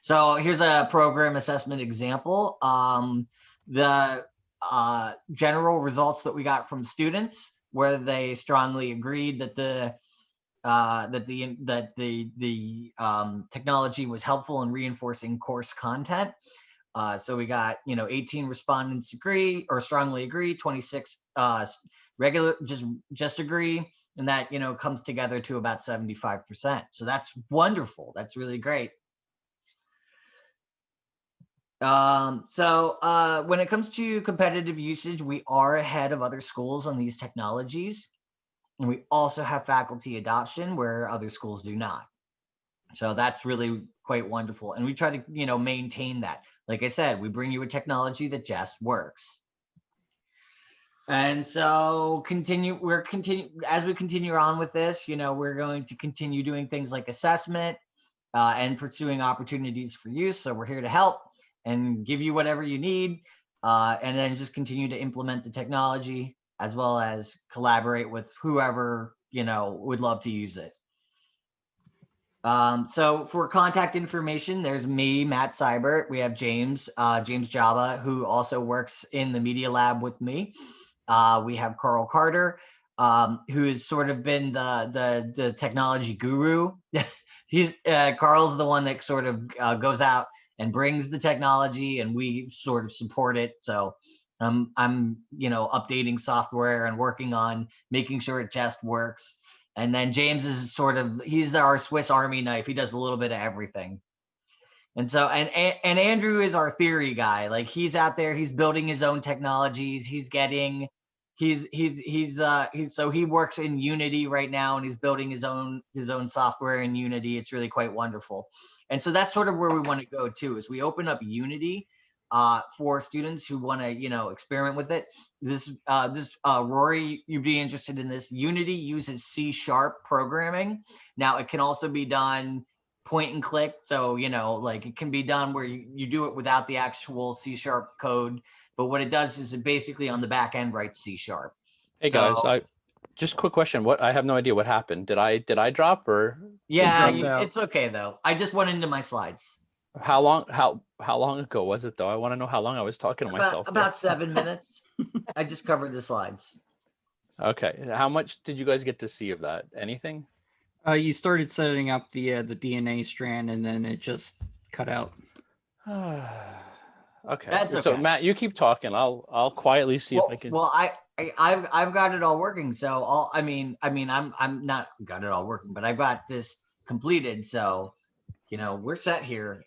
So here's a program assessment example. The general results that we got from students, where they strongly agreed that the technology was helpful in reinforcing course content. So we got 18 respondents agree or strongly agree, 26 regular just agree, and that comes together to about 75%. So that's wonderful. That's really great. So when it comes to competitive usage, we are ahead of other schools on these technologies. And we also have faculty adoption where other schools do not. So that's really quite wonderful. And we try to, maintain that. Like I said, we bring you a technology that just works. And so as we continue on with this, we're going to continue doing things like assessment and pursuing opportunities for use. So we're here to help and give you whatever you need, and then just continue to implement the technology, as well as collaborate with whoever, would love to use it. So for contact information, there's me, Matt Seibert. We have James Java, who also works in the media lab with me. We have Carl Carter, who has sort of been the technology guru. Carl's the one that sort of goes out and brings the technology, and we sort of support it. So I'm updating software and working on making sure it just works. And then James is he's our Swiss Army knife. He does a little bit of everything. And so, and Andrew is our theory guy. Like, he's out there, he's building his own technologies. So he works in Unity right now, and he's building his own software in Unity. It's really quite wonderful. And so that's sort of where we want to go too, is we open up Unity for students who want to, experiment with it. Rory, you'd be interested in this. Unity uses C# programming. Now it can also be done point and click. So, it can be done where you do it without the actual C# code. But what it does is it basically on the back end writes C#. Hey guys, just quick question. I have no idea what happened. Did I drop or? Yeah, it's okay though. I just went into my slides. How long ago was it though? I want to know how long I was talking to myself. About 7 minutes. I just covered the slides. Okay. How much did you guys get to see of that? Anything? You started setting up the DNA strand, and then it just cut out. Okay. That's okay. So Matt, you keep talking. I'll quietly see if I can. Well, I've got it all working. So I'm not got it all working, but I've got this completed. So, we're set here.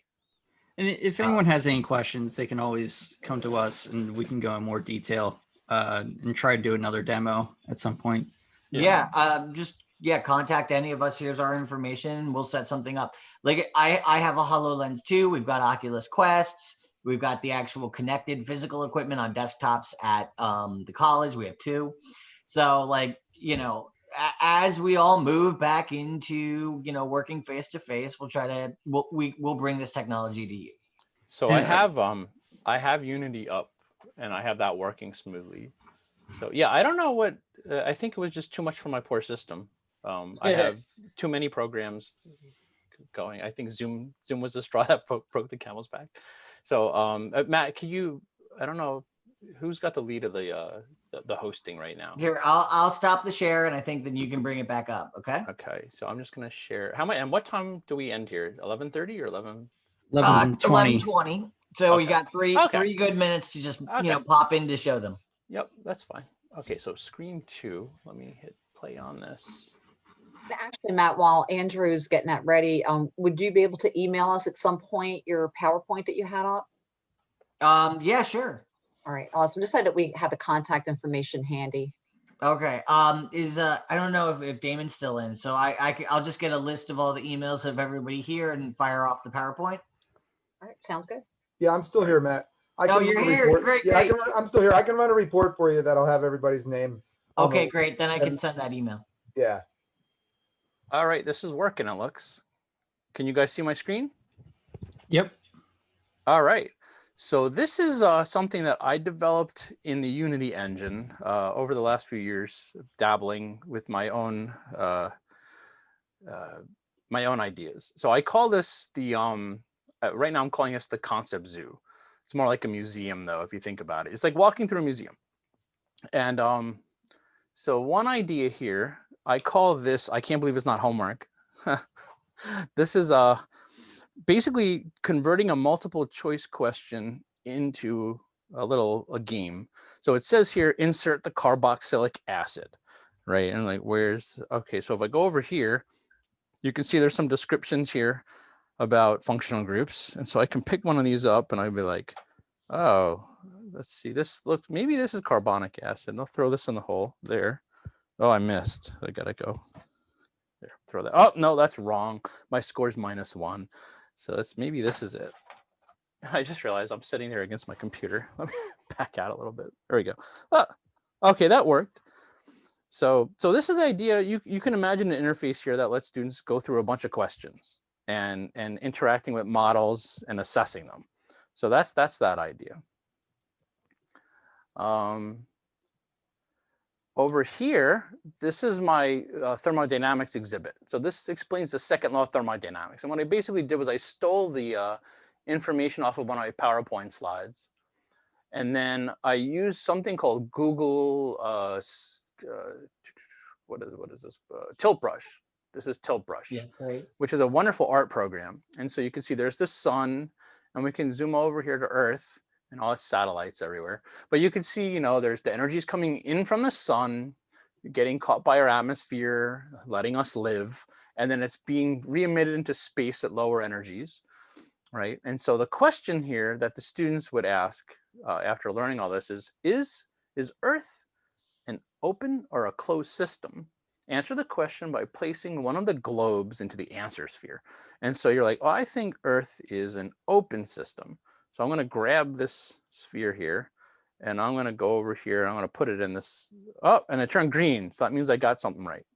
And if anyone has any questions, they can always come to us, and we can go in more detail and try to do another demo at some point. Contact any of us. Here's our information. We'll set something up. Like I have a HoloLens too. We've got Oculus Quests. We've got the actual connected physical equipment on desktops at the college. We have 2. So as we all move back into, working face to face, we'll bring this technology to you. So I have Unity up, and I have that working smoothly. So yeah, I don't know what, I think it was just too much for my poor system. I have too many programs going. I think Zoom was the straw that broke the camel's back. So Matt, I don't know who's got the lead of the hosting right now. Here, I'll stop the share, and I think then you can bring it back up. Okay. Okay. So I'm just gonna share. And what time do we end here? 11:30 or 11? 11:20. 11:20. So we Okay. got three Okay. good minutes to just Okay. pop in to show them. Yep, that's fine. Okay, so screen 2. Let me hit play on this. Actually, Matt, while Andrew's getting that ready, would you be able to email us at some point your PowerPoint that you had up? Yeah, sure. All right, awesome. Just so that we have the contact information handy. Okay. I don't know if Damon's still in, so I'll just get a list of all the emails of everybody here and fire off the PowerPoint. All right, sounds good. Yeah, I'm still here, Matt. You're run a here. report. Great, Yeah, great. I'm still here. I can run a report for you that'll have everybody's name. Okay, great. Then I can send that email. Yeah. All right, this is working, it looks. Can you guys see my screen? Yep. All right. So this is something that I developed in the Unity engine over the last few years, dabbling with my own ideas. So I call this the right now I'm calling this the concept zoo. It's more like a museum, though, if you think about it. It's like walking through a museum. And so one idea here, I call this, I can't believe it's not homework. This is basically converting a multiple choice question into a game. So it says here, insert the carboxylic acid, right? And like, okay, so if I go over here, you can see there's some descriptions here about functional groups. And so I can pick one of these up and I'd be like, oh, let's see, maybe this is carbonic acid. And I'll throw this in the hole there. Oh, I missed. I gotta go. There, throw that. Oh, no, that's wrong. My score's -1. So maybe this is it. I just realized I'm sitting there against my computer. Let me back out a little bit. There we go. Oh, okay, that worked. So this is the idea. You can imagine an interface here that lets students go through a bunch of questions and interacting with models and assessing them. So that's that idea. Over here, this is my Thermodynamics exhibit. So this explains the second law of thermodynamics. And what I basically did was I stole the information off of one of my PowerPoint slides. And then I used something called Google, what is this? Tilt Brush. This is Tilt Brush, Yeah, right. which is a wonderful art program. And so you can see there's the sun, and we can zoom over here to Earth and all its satellites everywhere. But you can see, there's the energies coming in from the sun, getting caught by our atmosphere, letting us live, and then it's being re-emitted into space at lower energies, right? And so the question here that the students would ask after learning all this is Earth an open or a closed system? Answer the question by placing one of the globes into the answer sphere. And so you're like, oh, I think Earth is an open system. So I'm going to grab this sphere here, and I'm going to go over here. I'm going to put it in this. Oh, and it turned green. So that means I got something right.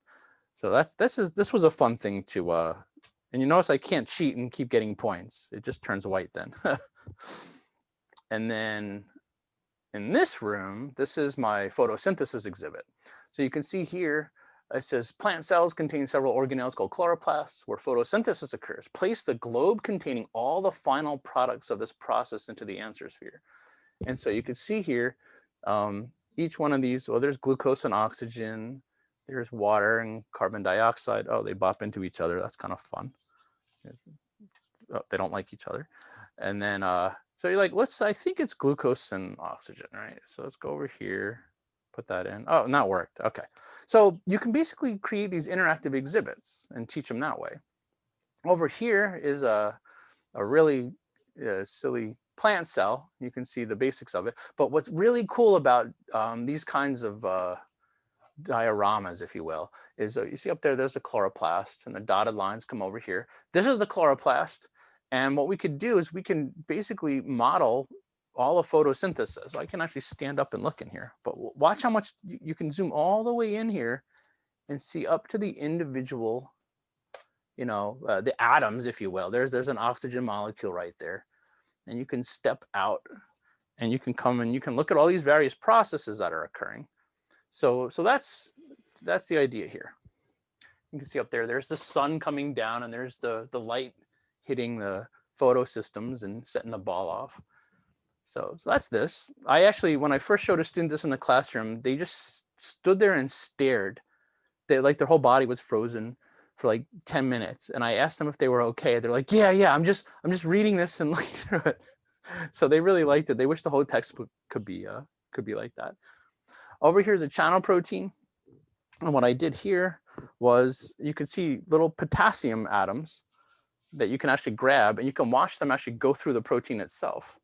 So this was a fun thing to. And you notice I can't cheat and keep getting points. It just turns white then. And then in this room, this is my photosynthesis exhibit. So you can see here, it says plant cells contain several organelles called chloroplasts where photosynthesis occurs. Place the globe containing all the final products of this process into the answer sphere. And so you can see here, each one of these, well, there's glucose and oxygen, there's water and carbon dioxide. Oh, they bop into each other. That's kind of fun. Oh, they don't like each other. And then, so you're like, I think it's glucose and oxygen, right? So let's go over here. Put that in. Oh, and that worked. Okay. So you can basically create these interactive exhibits and teach them that way. Over here is a really silly plant cell. You can see the basics of it. But what's really cool about these kinds of dioramas, if you will, is you see up there, there's a chloroplast and the dotted lines come over here. This is the chloroplast. And what we could do is we can basically model all of photosynthesis. I can actually stand up and look in here, but watch how much you can zoom all the way in here and see up to the individual, the atoms, if you will. There's an oxygen molecule right there, and you can step out and you can come and you can look at all these various processes that are occurring. So that's the idea here. You can see up there, there's the sun coming down and there's the light hitting the photosystems and setting the ball off. So that's this. I actually, when I first showed a student this in the classroom, they just stood there and stared. Their whole body was frozen. for like 10 minutes. And I asked them if they were okay. They're like, yeah, I'm just reading this and looking through it. So they really liked it. They wish the whole textbook could be like that. Over here is a channel protein. And what I did here was you can see little potassium atoms that you can actually grab, and you can watch them actually go through the protein itself,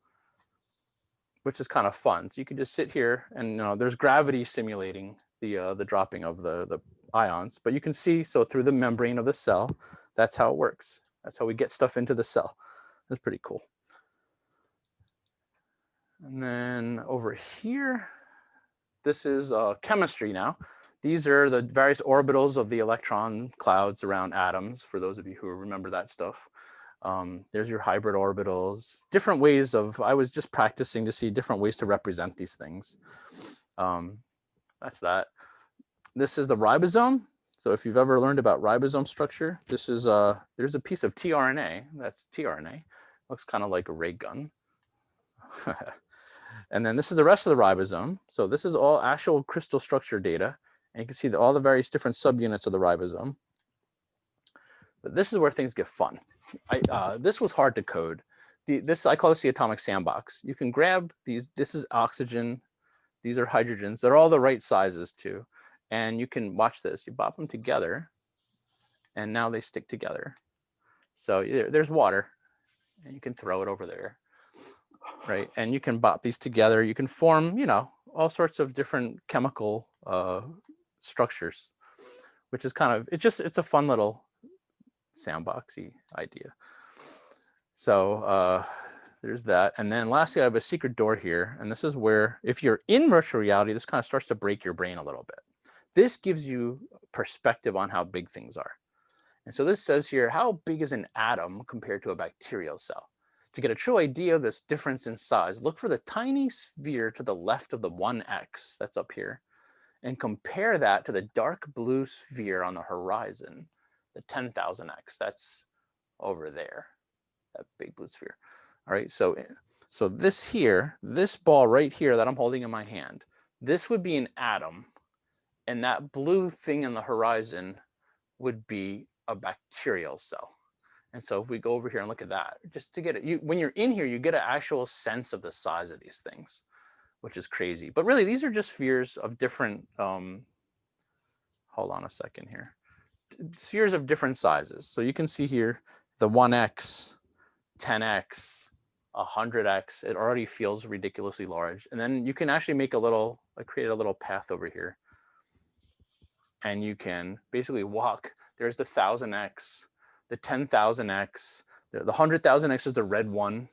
which is kind of fun. So you can just sit here and there's gravity simulating the dropping of the ions, but you can see, so through the membrane of the cell, that's how it works. That's how we get stuff into the cell. That's pretty cool. And then over here, this is chemistry now. These are the various orbitals of the electron clouds around atoms, for those of you who remember that stuff. There's your hybrid orbitals, different ways of, I was just practicing to see different ways to represent these things. That's that. This is the ribosome. So if you've ever learned about ribosome structure, this is, there's a piece of tRNA, that's tRNA. Looks kind of like a ray gun. And then this is the rest of the ribosome. So this is all actual crystal structure data. And you can see all the various different subunits of the ribosome. But this is where things get fun. This was hard to code. I call this the atomic sandbox. You can grab these. This is oxygen. These are hydrogens. They're all the right sizes too. And you can watch this. You bop them together, and now they stick together. So there's water, and you can throw it over there, right? And you can bop these together. You can form, all sorts of different chemical structures, which is kind of, it's a fun little sandboxy idea. So there's that. And then lastly, I have a secret door here. And this is where, if you're in virtual reality, this kind of starts to break your brain a little bit. This gives you perspective on how big things are. And so this says here, how big is an atom compared to a bacterial cell? To get a true idea of this difference in size, look for the tiny sphere to the left of the 1x, that's up here, and compare that to the dark blue sphere on the horizon, the 10,000x, that's over there, that big blue sphere. All right, so this here, this ball right here that I'm holding in my hand, this would be an atom, and that blue thing in the horizon would be a bacterial cell. And so if we go over here and look at that, just to get it, when you're in here, you get an actual sense of the size of these things, which is crazy. But really, these are just spheres of different, hold on a second here, spheres of different sizes. So you can see here, the 1x, 10x, 100x, it already feels ridiculously large. And then you can actually make create a little path over here. And you can basically walk, there's the 1000x, the 10,000x, the 100,000x is the red one.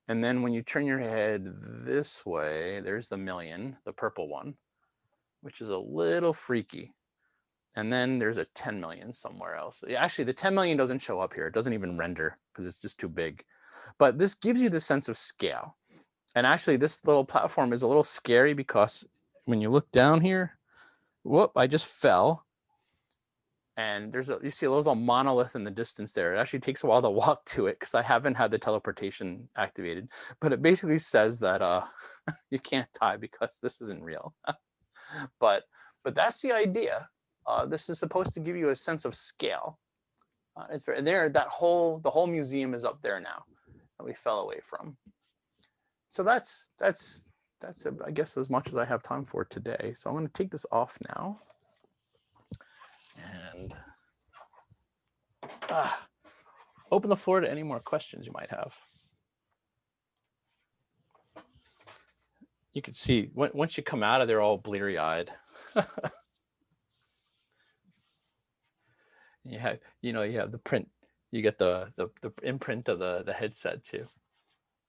And then when you turn your head this way, there's the million, the purple one, which is a little freaky. And then there's a 10 million somewhere else. Actually, the 10 million doesn't show up here. It doesn't even render because it's just too big. But this gives you the sense of scale. And actually, this little platform is a little scary because when you look down here, whoop, I just fell. And you see a little monolith in the distance there. It actually takes a while to walk to it because I haven't had the teleportation activated. But it basically says that you can't die because this isn't real. but that's the idea. This is supposed to give you a sense of scale. It's there. The whole museum is up there now that we fell away from. So that's I guess as much as I have time for today. So I'm going to take this off now. And open the floor to any more questions you might have. You can see once you come out of there all bleary-eyed. you have the print. You get the imprint of the headset too.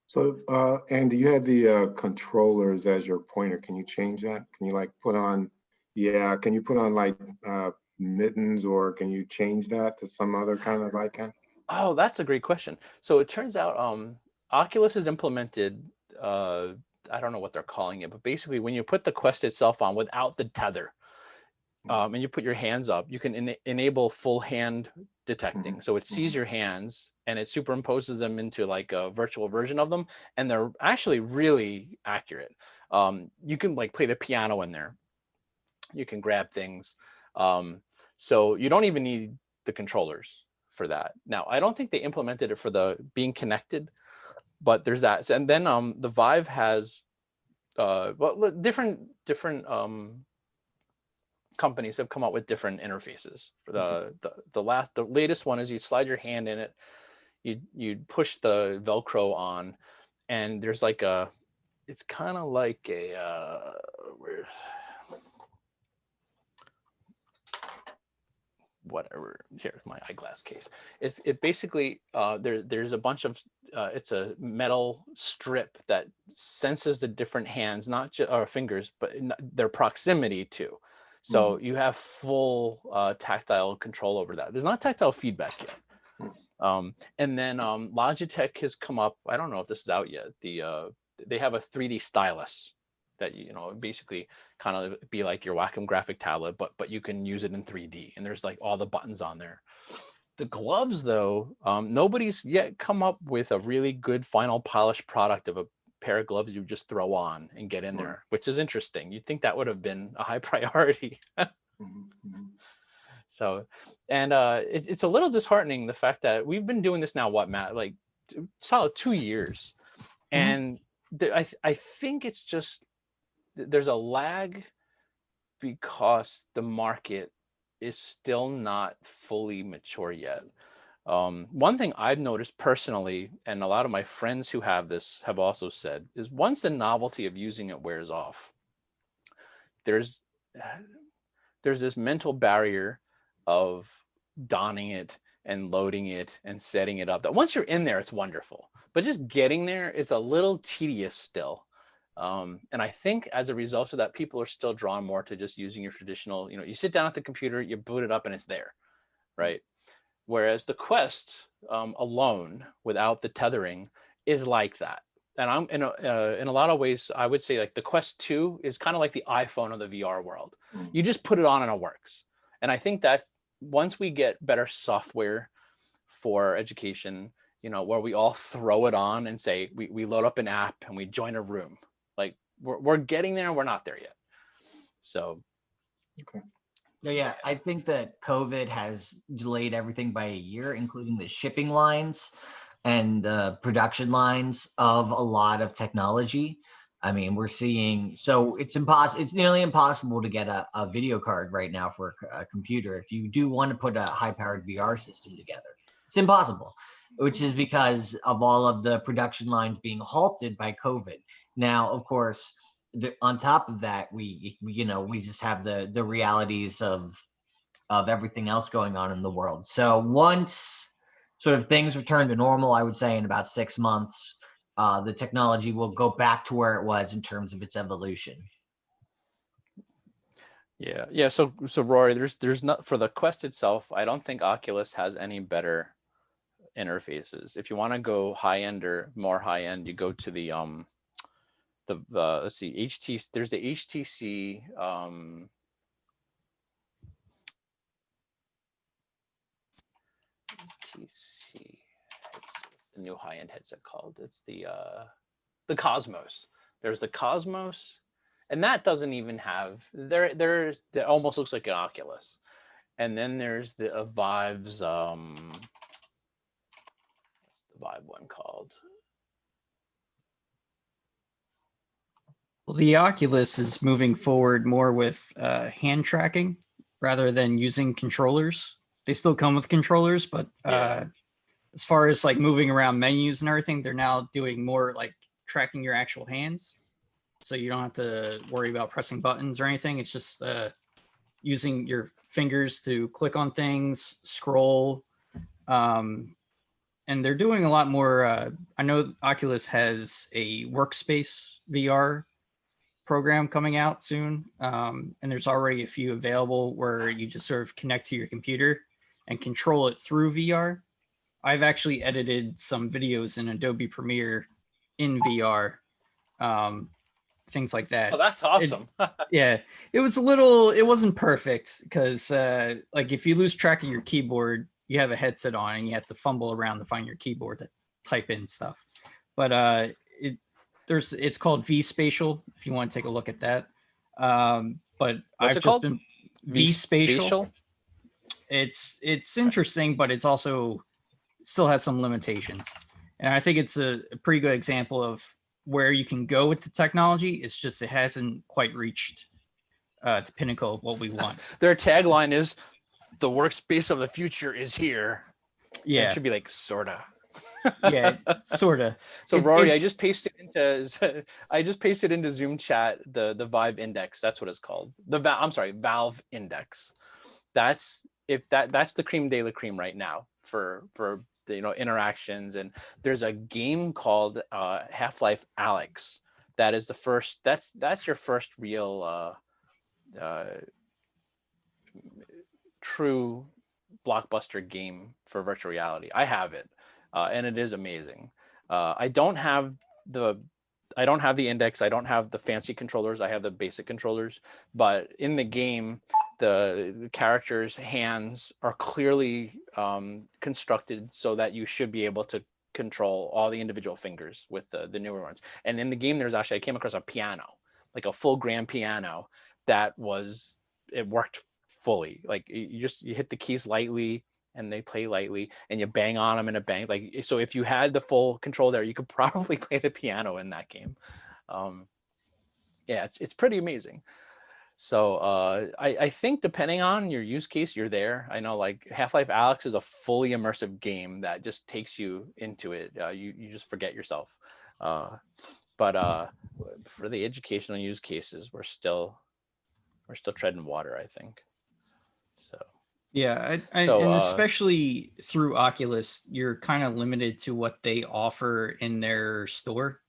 So Andy, you had the controllers as your pointer. Can you change that? Can you put on? Yeah. Can you put on mittens, or can you change that to some other kind of icon? Oh, that's a great question. So it turns out Oculus has implemented, I don't know what they're calling it, but basically when you put the Quest itself on without the tether, and you put your hands up, you can enable full hand detecting. So it sees your hands and it superimposes them into a virtual version of them. And they're actually really accurate. You can play the piano in there. You can grab things. So you don't even need the controllers for that. Now, I don't think they implemented it for the being connected, but there's that. And then the Vive has well, different companies have come up with different interfaces. For the latest one is you slide your hand in it, you push the Velcro on, and there's like it's kind of like a whatever. Here's my eyeglass case. It basically there's a bunch of it's a metal strip that senses the different hands, not just or fingers, but their proximity to. So you have full tactile control over that. There's not tactile feedback yet. And then Logitech has come up. I don't know if this is out yet. They have a 3D stylus that basically kind of be like your Wacom graphic tablet, but you can use it in 3D, and there's like all the buttons on there. The gloves, though, nobody's yet come up with a really good final polished product of a pair of gloves you just throw on and get in there, which is interesting. You'd think that would have been a high priority. So, and it's a little disheartening, the fact that we've been doing this now, what, Matt, like solid 2 years. And I think it's just, there's a lag because the market is still not fully mature yet. One thing I've noticed personally, and a lot of my friends who have this have also said, is once the novelty of using it wears off, there's this mental barrier of donning it and loading it and setting it up, that once you're in there, it's wonderful, but just getting there is a little tedious still. And I think as a result of that, people are still drawn more to just using your traditional, you sit down at the computer, you boot it up, and it's there, right? Whereas the Quest alone, without the tethering, is like that. And I'm in a lot of ways, I would say like the Quest 2 is kind of like the iPhone of the VR world. You just put it on and it works. And I think that once we get better software for education, where we all throw it on and say we load up an app and we join a room, like we're getting there. We're not there yet. So, okay. Yeah, I think that COVID has delayed everything by a year, including the shipping lines and the production lines of a lot of technology. I mean, we're seeing, so it's nearly impossible to get a video card right now for a computer. If you do want to put a high-powered VR system together, it's impossible, which is because of all of the production lines being halted by COVID. Now, of course, on top of that, we just have the realities of everything else going on in the world. So once sort of things return to normal, I would say in about 6 months, the technology will go back to where it was in terms of its evolution. Yeah. So Rory, there's not, for the Quest itself, I don't think Oculus has any better interfaces. If you want to go high end or more high end, you go to the let's see, HTC. There's the HTC. HTC. It's the new high end headset called. It's the Cosmos. There's the Cosmos, and that doesn't even have that almost looks like an Oculus. And then there's the Vive's what's the Vive one called? Well, the Oculus is moving forward more with hand tracking rather than using controllers. They still come with controllers, but as far as like moving around menus and everything, they're now doing more like tracking your actual hands. So you don't have to worry about pressing buttons or anything. It's just using your fingers to click on things, scroll. And they're doing a lot more. I know Oculus has a workspace VR program coming out soon. And there's already a few available where you just sort of connect to your computer and control it through VR. I've actually edited some videos in Adobe Premiere in VR, things like that. Oh, that's awesome. It wasn't perfect because like if you lose track of your keyboard, you have a headset on and you have to fumble around to find your keyboard to type in stuff. But it's called vSpatial if you want to take a look at that. But What's I've just been vSpatial. it's interesting, but it's also still has some limitations. And I think it's a pretty good example of where you can go with the technology. It's just it hasn't quite reached the pinnacle of what we want. Their tagline is the workspace of the future is here. Yeah. And it should be like sorta. Yeah, sorta. So Rory, I just pasted into Zoom chat the Vive index. That's what it's called. I'm sorry, Valve index. That's the cream de la cream right now for the, interactions. And there's a game called Half-Life Alyx. That is the first. That's your first real true blockbuster game for virtual reality. I have it. And it is amazing. I don't have the index. I don't have the fancy controllers. I have the basic controllers. But in the game, the characters' hands are clearly constructed so that you should be able to control all the individual fingers with the newer ones. And in the game, I came across a piano, like a full grand piano it worked fully. Like you hit the keys lightly, and they play lightly, and you bang on them in a bang. Like, so if you had the full control there, you could probably play the piano in that game. Yeah, it's pretty amazing. So I think depending on your use case, you're there. I know like Half-Life Alyx is a fully immersive game that just takes you into it. You just forget yourself. But for the educational use cases, we're still treading water, I think. So. Yeah, and especially through Oculus, you're kind of limited to what they offer in their store.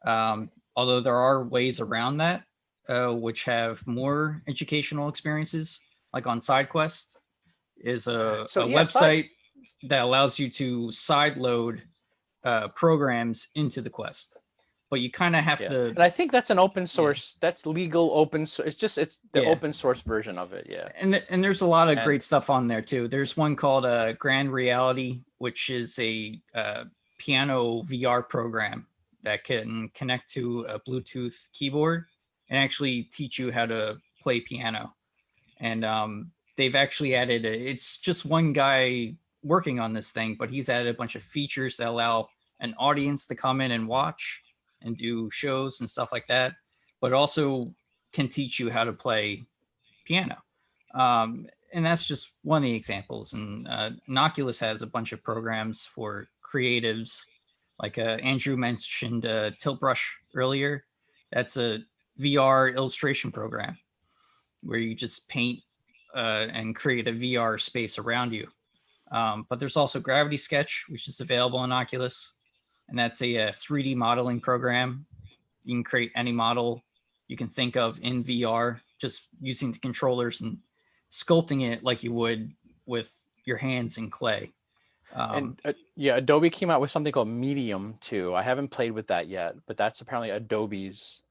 Although there are ways around that, which have more educational experiences, like on SideQuest is a website that allows you to sideload programs into the Quest. But you kind of have to. And I think that's an open source. Yeah. That's legal open source. It's the open source version of it. Yeah. And there's a lot of great stuff on there too. There's one called Grand Reality, which is a piano VR program that can connect to a Bluetooth keyboard and actually teach you how to play piano. And they've actually added. It's just one guy working on this thing, but he's added a bunch of features that allow an audience to come in and watch and do shows and stuff like that, but also can teach you how to play piano. And that's just one of the examples. And Oculus has a bunch of programs for creatives, like Andrew mentioned Tilt Brush earlier. That's a VR illustration program where you just paint and create a VR space around you. But there's also Gravity Sketch, which is available on Oculus. And that's a 3D modeling program. You can create any model you can think of in VR, just using the controllers and sculpting it like you would with your hands in clay. Adobe came out with something called Medium too. I haven't played with that yet, but that's apparently Adobe's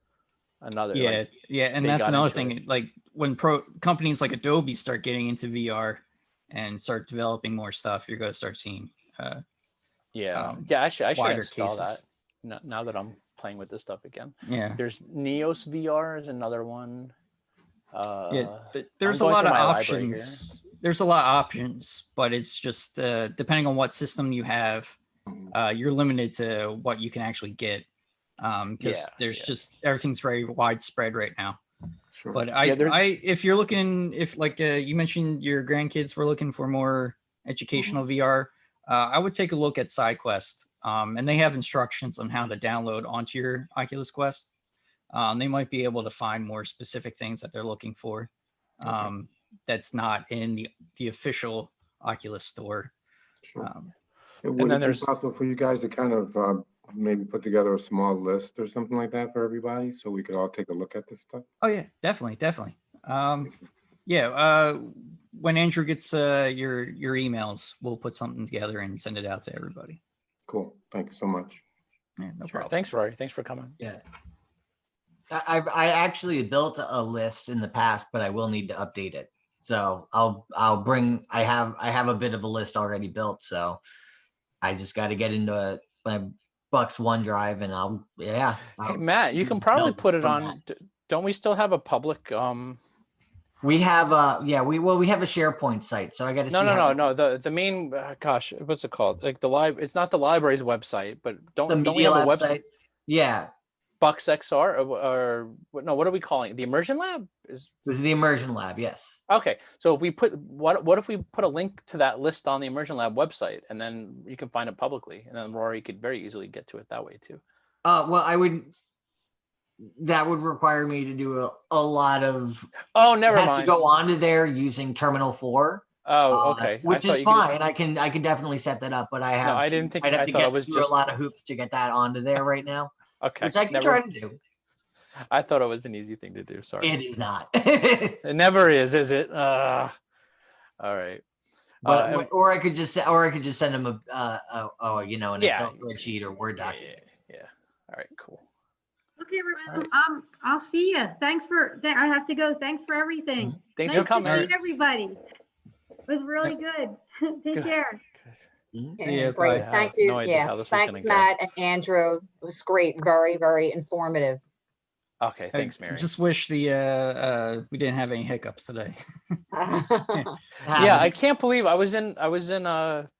another. And that's another thing. Like when companies like Adobe start getting into VR and start developing more stuff, you're going to start seeing. I should install that now that I'm playing with this stuff again. Yeah, there's Neos VR is another one. There's a lot of options. There's a lot of options, but it's just depending on what system you have, you're limited to what you can actually get because just everything's very widespread right now. Sure. But if you're looking, if like you mentioned your grandkids were looking for more educational VR. I would take a look at SideQuest, and they have instructions on how to download onto your Oculus Quest. They might be able to find more specific things that they're looking for that's not in the official Oculus store. Sure. Would it be possible for you guys to kind of maybe put together a small list or something like that for everybody so we could all take a look at this stuff? Oh, yeah, definitely. When Andrew gets your emails, we'll put something together and send it out to everybody. Cool. Thank you so much. Yeah, no problem. Thanks, Rory. Thanks for coming. Yeah. I actually built a list in the past, but I will need to update it. So I'll bring. I have a bit of a list already built, so I just got to get into my Bucks OneDrive, and Hey, Matt, you can probably put it on. Don't we still have a public We have we have a SharePoint site, so I got to see. No. The main gosh, what's it called? Like it's not the library's website, but The don't we Media have a Lab website? site. Yeah, Box XR or no? What are we calling it? The Immersion Lab is it was the Immersion Lab. Yes. okay. So if we put what if we put a link to that list on the Immersion Lab website, and then you can find it publicly, and then Rory could very easily get to it that way too. Well, that would require me to do a lot of. Oh, never it has mind. to go onto there using Terminal 4. Oh, okay. Which is fine. I can definitely set that up, but I have. No, I didn't think. I'd have I to thought get it was through just a lot of hoops to get that onto there right now. okay. Which I can try to do. I thought it was an easy thing to do. Sorry. It is not. It never is it? All right. But or I could just send them an Excel spreadsheet or Word document. Yeah. All right. Cool. Okay, everyone. All I'll see you. Thanks for. I have to go. Thanks for everything. Thanks nice for coming. to meet everybody. It was really good. Take Good. care. See ya, Great. bye. Thank you. No idea how Yes. this was Thanks, gonna go. Matt and Andrew. It was great. Very, very informative. Okay. Thanks, Mary. Just wish we didn't have any hiccups today. Yeah, I can't believe I was in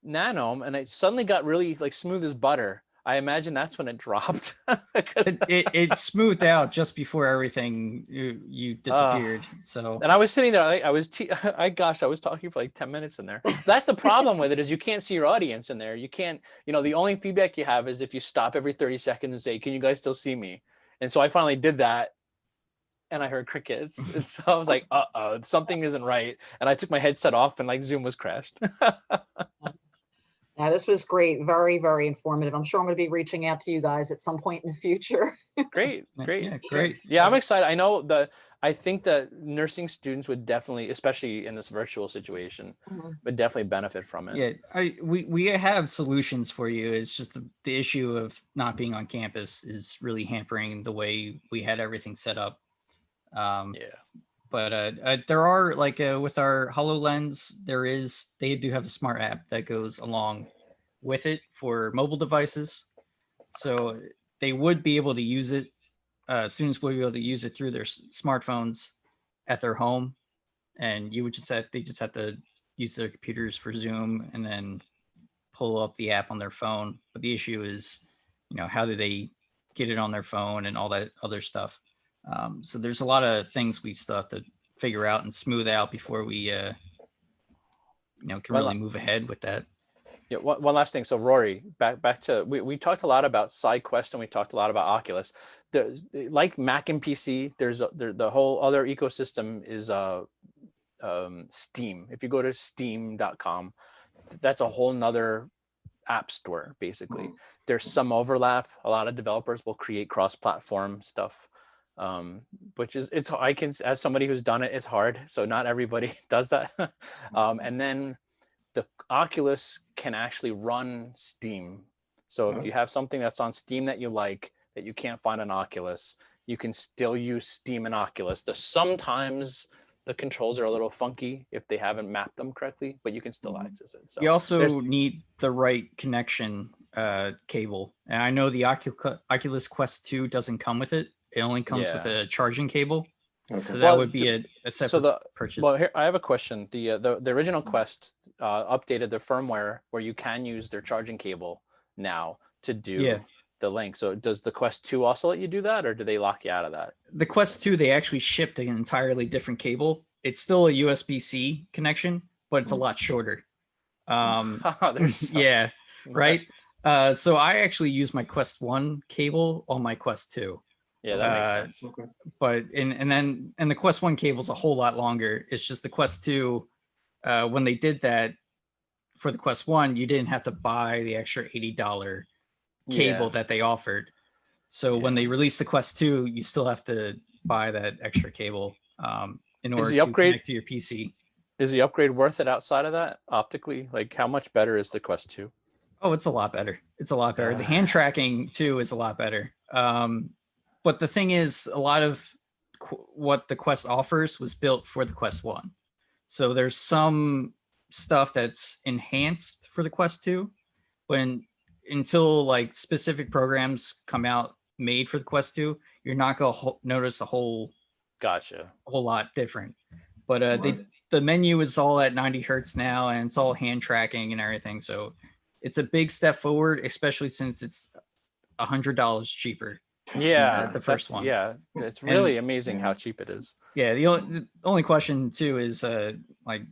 Nano and it suddenly got really like smooth as butter. I imagine that's when it dropped. It smoothed out just before everything you disappeared. So and I was sitting there, I was talking for like 10 minutes in there. That's the problem with it is you can't see your audience in there. You can't, the only feedback you have is if you stop every 30 seconds and say, "Can you guys still see me?" And so I finally did that. And I heard crickets. And so I was like, something isn't right. And I took my headset off and like Zoom was crashed. Now, this was great. Very, very informative. I'm sure I'm going to be reaching out to you guys at some point in the future. Great. Yeah, great. Yeah, I'm excited. I think that nursing students would definitely, especially in this virtual situation, would definitely benefit from it. Yeah, we have solutions for you. It's just the issue of not being on campus is really hampering the way we had everything set up. But there are with our HoloLens, they do have a smart app that goes along with it for mobile devices. So they would be able to use it. Students would be able to use it through their smartphones at their home. And they just have to use their computers for Zoom and then pull up the app on their phone. But the issue is, how do they get it on their phone and all that other stuff? So there's a lot of things we still have to figure out and smooth out before we, can really move ahead with that. Yeah. One last thing. So Rory, back to we talked a lot about SideQuest and we talked a lot about Oculus. Like Mac and PC, there's the whole other ecosystem is Steam. If you go to steam.com, that's a whole nother app store basically. There's some overlap. A lot of developers will create cross-platform stuff. Which is I can, as somebody who's done it, it's hard, so not everybody does that. And then the Oculus can actually run Steam, so if you have something that's on Steam that you like that you can't find on Oculus, you can still use Steam and Oculus. Sometimes the controls are a little funky if they haven't mapped them correctly, but you can still access it. So you also need the right connection cable, and I know the Oculus Quest 2 doesn't come with it. It only comes with a charging cable. Okay. So that would be a separate purchase. Well, here I have a question. The original Quest updated their firmware where you can use their charging cable now to do the link. So does the Quest 2 also let you do that, or do they lock you out of that? The Quest 2, they actually shipped an entirely different cable. It's still a USB-C connection, but it's a lot shorter. Yeah, right. So I actually use my Quest 1 cable on my Quest 2. Yeah, that makes sense. Okay. But and the Quest 1 cable is a whole lot longer. It's just the Quest 2, when they did that for the Quest 1, you didn't have to buy the extra $80 cable that they offered. So when they released the Quest 2, you still have to buy that extra cable in order to connect to your PC. Is the upgrade worth it outside of that optically? Like how much better is the Quest 2? Oh, it's a lot better. It's a lot better. The hand tracking too is a lot better. But the thing is, a lot of what the Quest offers was built for the Quest 1. So there's some stuff that's enhanced for the Quest 2, until like specific programs come out made for the Quest 2, you're not going to notice a whole lot different. but the menu is all at 90 hertz now, and it's all hand tracking and everything. So it's a big step forward, especially since it's $100 cheaper. Yeah, the first that's- one. Yeah, it's really amazing how cheap it is. Yeah, the only question too is like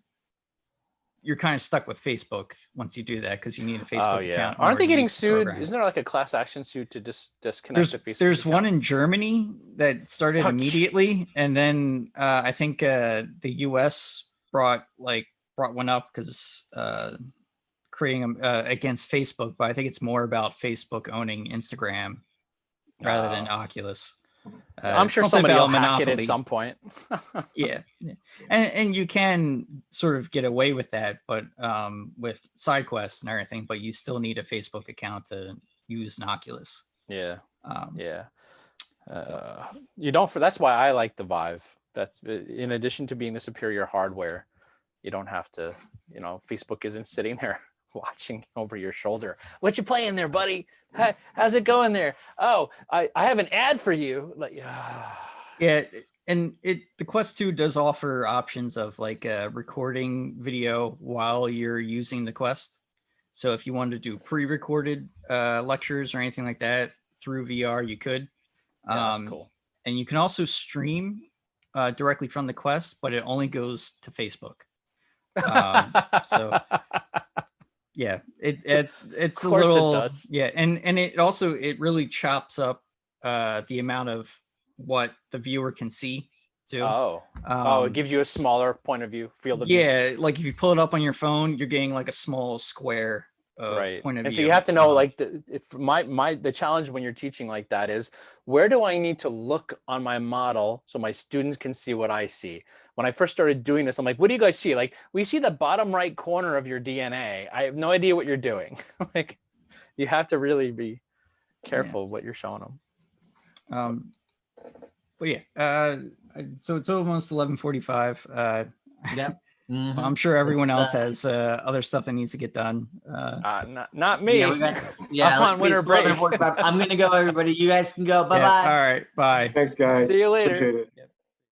you're kind of stuck with Facebook once you do that because you need a Facebook account. in Aren't order they to getting use the sued? program. Isn't there like a class action suit to disconnect the Facebook? There's one account? in Germany that started Ouch. immediately, and then I think the US brought one up because creating them against Facebook, but I think it's more about Facebook owning Instagram rather than Oculus. I'm sure something somebody will about hack it at monopoly. some point. Yeah. And you can sort of get away with that, but with side quests and everything, but you still need a Facebook account to use an Oculus. Yeah. So. You don't. That's why I like the Vive. That's in addition to being the superior hardware, you don't have to. Facebook isn't sitting there watching over your shoulder. What you playing there, buddy? How's it going there? Oh, I have an ad for you. Yeah, and the Quest 2 does offer options of like recording video while you're using the Quest. So if you wanted to do pre-recorded lectures or anything like that through VR, you could. Yeah, that's cool. And you can also stream directly from the Quest, but it only goes to Facebook. So yeah, it's a little, it does. yeah, and it really chops up the amount of what the viewer can see too. It gives you a smaller point of view, field of view. Yeah, like if you pull it up on your phone, you're getting like a small square Right. point of And view. so you have to know, like, the challenge when you're teaching like that is, where do I need to look on my model so my students can see what I see? When I first started doing this, I'm like, what do you guys see? Like, we see the bottom right corner of your DNA. I have no idea what you're doing. Like, you have to really be careful what you're showing them. But yeah, so it's almost 11:45. Yep. I'm sure everyone else has other stuff that needs to get done. Not me. Yeah, I'm on winter break. I'm gonna go, everybody. You guys can go. Bye bye. All right, bye. Thanks, guys. See you later. Appreciate it.